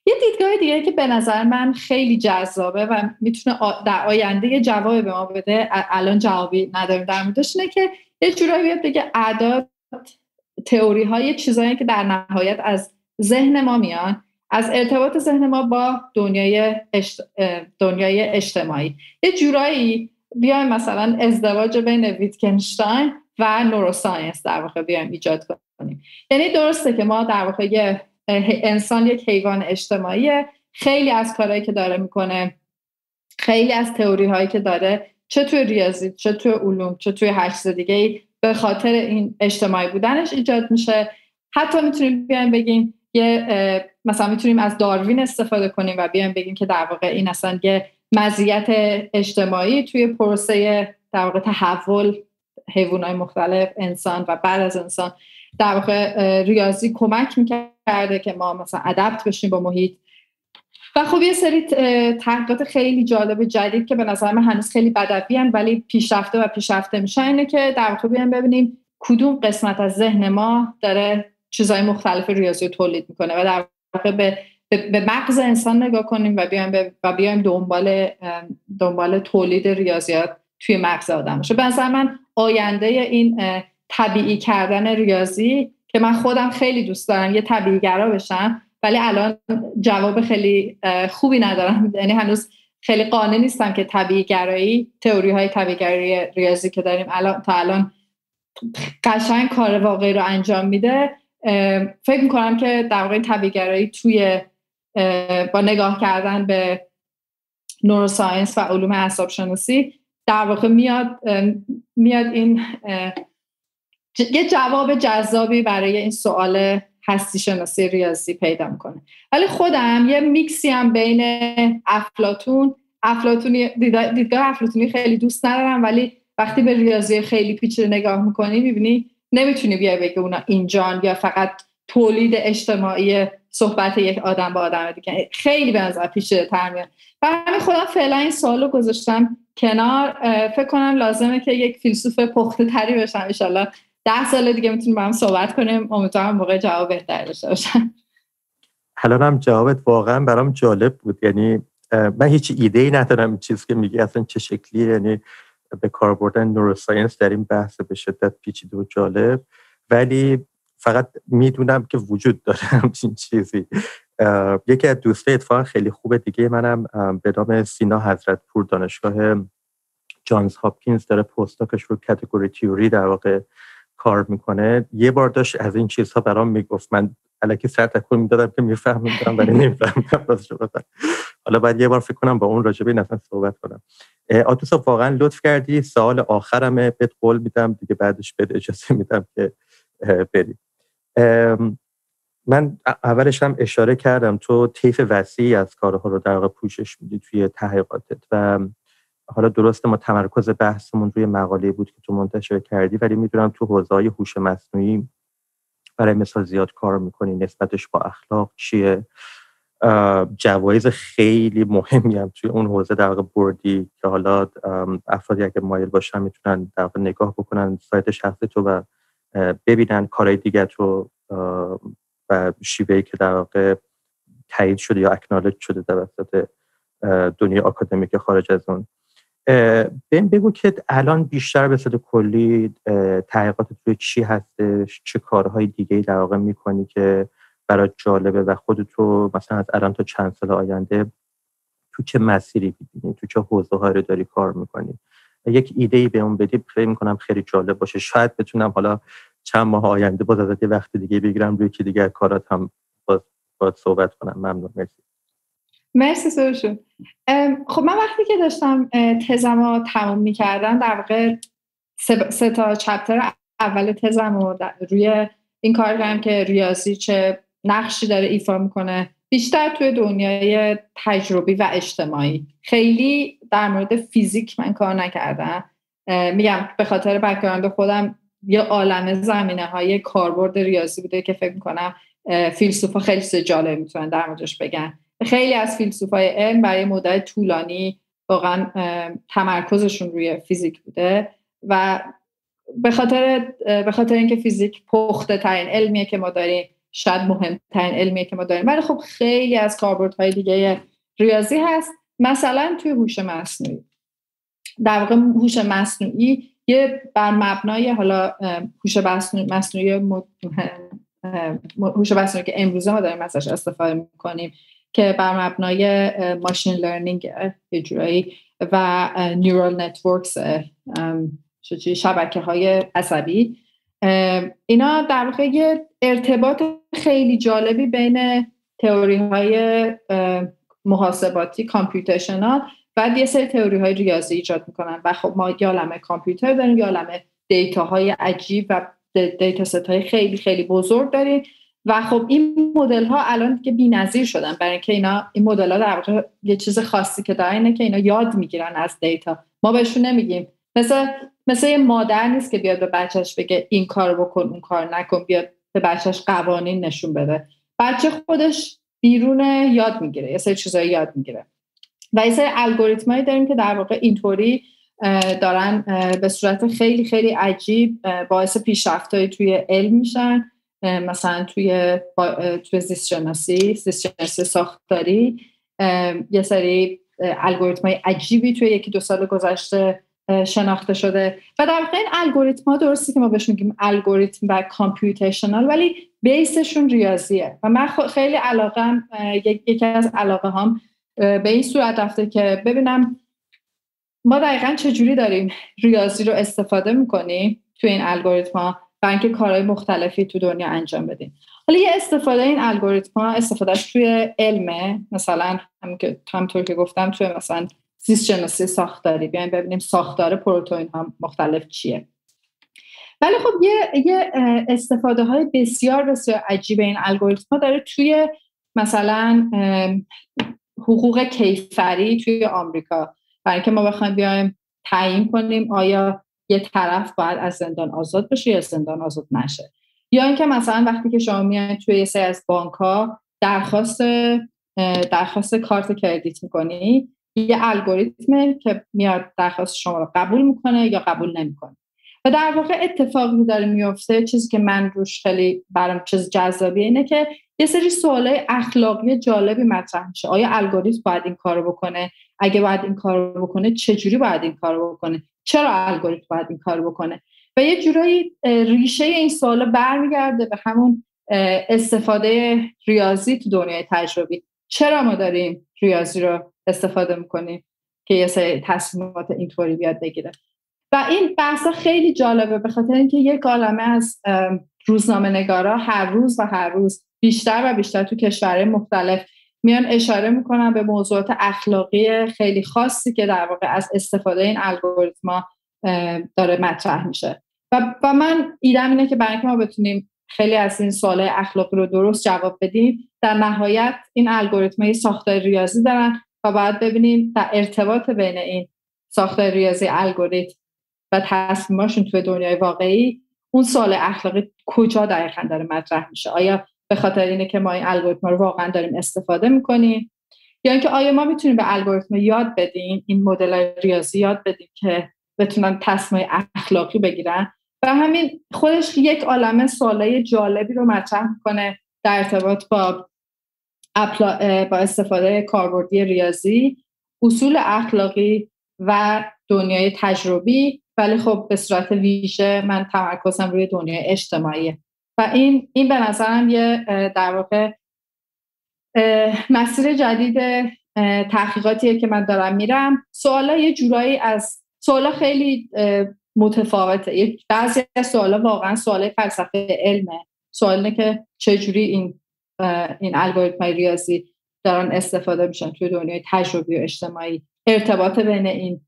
یه دیدگاه دیگه که به نظر من خیلی جذابه و میتونه در آینده یه جوابی به ما بده، الان جوابی نداریم در موردش، اینه که یه جورایی بیاد بگه اعداد، تئوری های چیزایی که در نهایت از ذهن ما میان، از ارتباط ذهن ما با دنیای اجتماعی. یه جورایی بیایم مثلا ازدواج بین ویتکنشتاین و نوروساینس در واقع بیایم ایجاد کنیم. یعنی درسته که ما در واقع انسان یک حیوان اجتماعیه، خیلی از کارهایی که داره میکنه، خیلی از تئوری هایی که داره، چه توی ریاضی، چه توی علوم، چه توی هر چیز دیگه، به خاطر این اجتماعی بودنش ایجاد میشه. حتی میتونیم بیایم بگیم مثلا میتونیم از داروین استفاده کنیم و بیایم بگیم که در واقع این اصلا یه مزیت اجتماعی توی پروسه در واقع تحول حیوانات مختلف، انسان و بعد از انسان، در واقع ریاضی کمک میکرده که ما مثلا ادپت بشیم با محیط. و خب یه سری تحقیقات خیلی جالب جدید که به نظر من هنوز خیلی بدوی هستن ولی پیشرفته میشن، اینه که در واقع بیایم ببینیم کدوم قسمت از ذهن ما داره چیزای مختلف ریاضی رو تولید میکنه و در واقع به مغز انسان نگاه کنیم و بیایم دنبال تولید ریاضیات توی مغز آدم باشه. به نظر من آینده این طبیعی کردن ریاضی که من خودم خیلی دوست دارم یه طبیعی گرا بشم، ولی الان جواب خیلی خوبی ندارم، یعنی هنوز خیلی قانع نیستم که طبیعی گرایی، تئوری های طبیعی گرایی ریاضی که داریم تا الان قشنگ کار واقعی رو انجام میده. فکر میکنم که در واقع طبیعی گرایی توی با نگاه کردن به نوروساینس و علوم اعصاب شناسی در واقع میاد این یه جواب جذابی برای این سوال هستی شناسی ریاضی پیدا میکنه. ولی خودم یه میکسی هم بین افلاطونی دیدگاه افلاطونی خیلی دوست ندارم، ولی وقتی به ریاضی خیلی پیچیده نگاه میکنی میبینی نمیتونی بیای بگی اونا اینجان یا فقط تولید اجتماعی صحبت یک آدم با آدم دیگه، خیلی به نظر پیچیده تر میاد. و همین خودم فعلا این سوالو گذاشتم کنار. فکر کنم لازمه که یک فیلسوف پخته تری بشم، ان شاءالله 10 سال دیگه میتونیم با هم صحبت کنیم، امیدوارم موقع جواب بهتری داشته باشم. الانم جوابت واقعا برام جالب بود، یعنی من هیچ ایده‌ای ندارم چیزی که میگی اصلا چه شکلیه، یعنی به کار بردن نوروساینس در این بحث به شدت پیچیده و جالب، ولی فقط میدونم که وجود داره همچین چیزی. یکی از دوستای اتفاقا خیلی خوبه دیگه منم به نام سینا حضرتپور، دانشگاه جانز هاپکینز داره پستاکش رو کاتگوری تئوری در واقع کار میکنه. یه بار داشت از این چیزها برام میگفت، من الکی سر تکون میدادم که میفهمیدم ولی نمیفهمیدم راستش رو. حالا بعد یه بار فکر کنم با اون راجبه اصلا صحبت کنم. آتوسا واقعا لطف کردی. سوال آخرمه، بهت قول میدم دیگه بعدش بهت اجازه میدم که بری. من اولش هم اشاره کردم تو طیف وسیعی از کارها رو در واقع پوشش میدی توی تحقیقاتت و حالا درسته ما تمرکز بحثمون روی مقاله بود که تو منتشر کردی، ولی میدونم تو حوزه‌های هوش مصنوعی برای مثال زیاد کار میکنی، نسبتش با اخلاق چیه، جوایز خیلی مهمی هم توی اون حوزه در واقع بردی که حالا افرادی اگه مایل باشن میتونن در واقع نگاه بکنن سایت شخصی تو و ببینن کارهای دیگه تو و شیوهی که در واقع تایید شده یا اکنالج شده توسط دنیای آکادمیک خارج از اون. بگو که الان بیشتر به صورت کلی تحقیقاتت روی چی هستش، چه کارهای دیگه‌ای در واقع میکنی که برات جالبه و خودتو مثلا از الان تا چند سال آینده تو چه مسیری می‌بینی، تو چه حوزه‌هایی رو داری کار میکنی. یک ایده‌ای به اون بدی، فکر می‌کنم خیلی جالب باشه. شاید بتونم حالا چند ماه آینده باز ازت یه وقت دیگه بگیرم روی که دیگه کارات هم باز صحبت کنم. ممنون. مرسی سروشون. خب من وقتی که داشتم تزم رو تموم می‌کردم در واقع 3 تا چپتر اول تزم رو روی این کار کردم که ریاضی چه نقشی داره ایفا میکنه بیشتر توی دنیای تجربی و اجتماعی. خیلی در مورد فیزیک من کار نکردم، میگم به خاطر بک‌گراند خودم یه عالمه زمینه‌های کاربرد ریاضی بوده که فکر میکنم فیلسوفا خیلی جالب میتونن در موردش بگن. خیلی از فیلسوفای علم برای مدت طولانی واقعا تمرکزشون روی فیزیک بوده و به خاطر اینکه فیزیک پخته ترین علمیه که ما داریم شاید مهمترین علمیه که ما داریم، ولی خب خیلی از کاربردهای دیگه ریاضی هست. مثلا توی هوش مصنوعی، در واقع هوش مصنوعی یه بر مبنای حالا هوش مصنوعی که امروزه ما داریم ازش استفاده میکنیم که بر مبنای ماشین لرنینگ یه جورایی و نیورال نتورکس، شبکه‌های عصبی، اینا در واقع یه ارتباط خیلی جالبی بین تئوری‌های محاسباتی کامپیوتیشنال و یه سری تئوری‌های ریاضی ایجاد میکنن. و خب ما یه عالمه کامپیوتر داریم، یه عالمه دیتاهای عجیب و دیتا ست‌های خیلی خیلی بزرگ داریم و خب این مدل‌ها الان دیگه بی‌نظیر شدن، برای اینکه این مدل‌ها در واقع یه چیز خاصی که دارن اینه که اینا یاد میگیرن از دیتا. ما بهشون نمیگیم، مثل یه مادر نیست که بیاد به بچهش بگه این کارو بکن اون کار نکن، بیاد به بچهش قوانین نشون بده. بچه خودش بیرون یاد میگیره، یه سری چیزایی یاد میگیره و یه سری الگوریتمایی داریم که در واقع اینطوری دارن به صورت خیلی خیلی عجیب باعث پیشرفت‌های توی علم میشن. مثلا توی زیست شناسی ساختاری یه سری الگوریتمای عجیبی توی 1-2 سال گذشته شناخته شده و در واقع این الگوریتم‌ها درسته که ما بهشون میگیم الگوریتم و کامپیوتیشنال، ولی بیسشون ریاضیه و من خیلی علاقم، یکی از علاقه هام به این صورت رفته که ببینم ما دقیقاً چجوری داریم ریاضی رو استفاده میکنیم توی این الگوریتم‌ها برای اینکه کارهای مختلفی تو دنیا انجام بدیم. حالا یه استفاده این الگوریتم‌ها استفادهش توی علمه، مثلا همونطور که گفتم توی مثلا زیست شناسی ساختاری، بیایم ببینیم ساختار پروتئین ها مختلف چیه. ولی خب یه استفاده های بسیار بسیار عجیب این الگوریتم ها داره توی مثلا حقوق کیفری توی آمریکا، برای اینکه ما بخوایم بیایم تعیین کنیم آیا یه طرف باید از زندان آزاد بشه یا زندان آزاد نشه، یا اینکه مثلا وقتی که شما میایید توی یه سری از بانک ها درخواست کارت کردیت میکنی، یه الگوریتمه که میاد درخواست شما رو قبول میکنه یا قبول نمیکنه و در واقع اتفاقی داره میفته. چیزی که من روش خیلی برام چیز جذابیه اینه که یه سری سوالای اخلاقی جالبی مطرح میشه. آیا الگوریتم باید این کارو بکنه؟ اگه باید این کارو بکنه چجوری باید این کارو بکنه؟ چرا الگوریتم باید این کارو بکنه؟ و یه جورایی ریشه این سوالا برمیگرده به همون استفاده ریاضی تو دنیای تجربی. چرا ما داریم ریاضی رو استفاده میکنیم که یه سری تصمیمات اینطوری بیاد بگیره؟ و این بحثا خیلی جالبه به خاطر اینکه یک عالمه از روزنامه‌نگارا هر روز بیشتر و بیشتر تو کشورهای مختلف میان اشاره میکنن به موضوعات اخلاقی خیلی خاصی که در واقع از استفاده این الگوریتما داره مطرح میشه و من ایدم اینه که برای اینکه ما بتونیم خیلی از این سوالای اخلاقی رو درست جواب بدیم، در نهایت این الگوریتم‌های ساختار ریاضی دارن و باید ببینیم در ارتباط بین این ساختار ریاضی الگوریتم و تصمیماشون توی دنیای واقعی اون سوال اخلاقی کجا دقیقاً داره مطرح میشه. آیا به خاطر اینه که ما این الگوریتم رو واقعاً داریم استفاده میکنیم یا اینکه آیا ما میتونیم به الگوریتم یاد بدیم، این مدل ریاضی یاد بدیم که بتونن تصمیم اخلاقی بگیرن. و همین خودش یک عالمه سوالای جالبی رو مطرح میکنه در ارتباط با استفاده کاربردی ریاضی، اصول اخلاقی و دنیای تجربی، ولی خب به صورت ویژه من تمرکزم روی دنیای اجتماعی و این به نظرم یه در واقع مسیر جدید تحقیقاتیه که من دارم میرم. سوالا یه جورایی از سوالا خیلی متفاوته، بعضی از سوالا واقعا سوالای فلسفه علمه. سوال اینه که چجوری این الگوریتم‌های ریاضی دارن استفاده میشن توی دنیای تجربی و اجتماعی، ارتباط بین این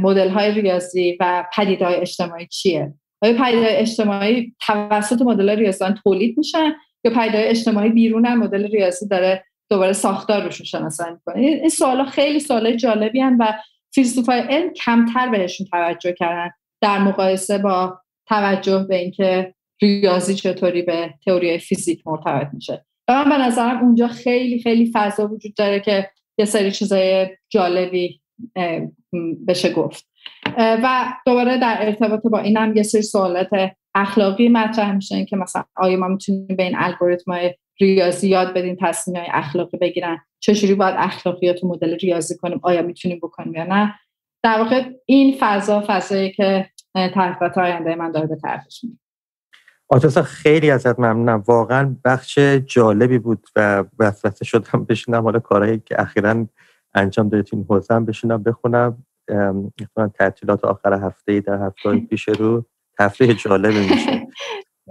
مدل‌های ریاضی و پدیده‌های اجتماعی چیه؟ آیا پدیده‌های اجتماعی توسط مدل‌های ریاضی تولید میشن یا پدیده‌های اجتماعی بیرون از مدل ریاضی داره دوباره ساختار روشون شناسایی می‌کنه؟ این سوالا خیلی سوالای جالبی هستن و فیلسوفای علم کمتر بهشون توجه کردن در مقایسه با توجه به اینکه ریاضی چطوری به تئوری فیزیک مرتبط میشه. و من به نظرم اونجا خیلی خیلی فضا وجود داره که یه سری چیزای جالبی بشه گفت. و دوباره در ارتباط با اینم یه سری سوالات اخلاقی مطرح میشن که مثلا آیا ما میتونیم به این الگوریتم‌های ریاضی یاد بدیم تصمیم‌های اخلاقی بگیرن، چجوری باید اخلاقیات و مدل ریاضی کنیم، آیا میتونیم بکنیم یا نه. در واقع این فضایی که تحقیقات آینده من داره به طرفش میره. آتوسا خیلی ازت ممنونم، واقعا بخش جالبی بود و وسوسه شدم بشینم حالا کارهایی که اخیراً انجام دادید این حوزه هم بشینم بخونم. مثلا تعطیلات آخر هفته در هفته پیش رو تفریح جالبی میشه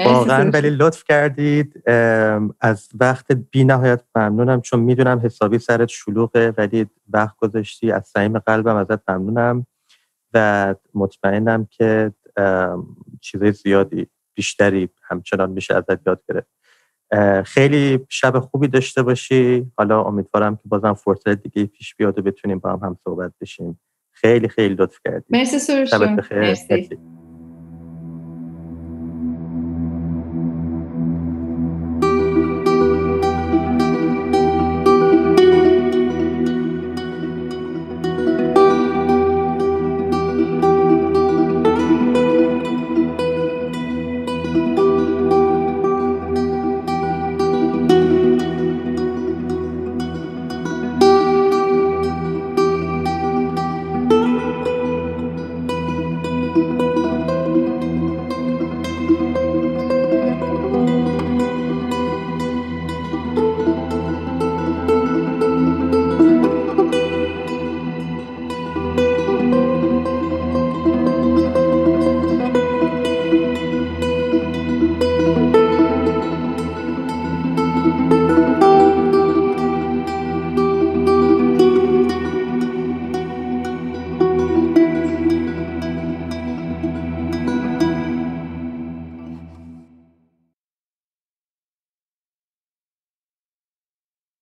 واقعا. ولی لطف کردید، از وقت بی نهایت ممنونم، چون میدونم حسابی سرت شلوغه ولی وقت گذاشتی. از صمیم قلبم ازت ممنونم و مطمئنم که چیزای زیادی بیشتری همچنان میشه ازت یاد گرفت. خیلی شب خوبی داشته باشی. حالا امیدوارم که بازم فرصت دیگه پیش بیاد و بتونیم با هم صحبت بشیم. خیلی خیلی لطف کردید. مرسی سروش. شبت بخیر. مرسی.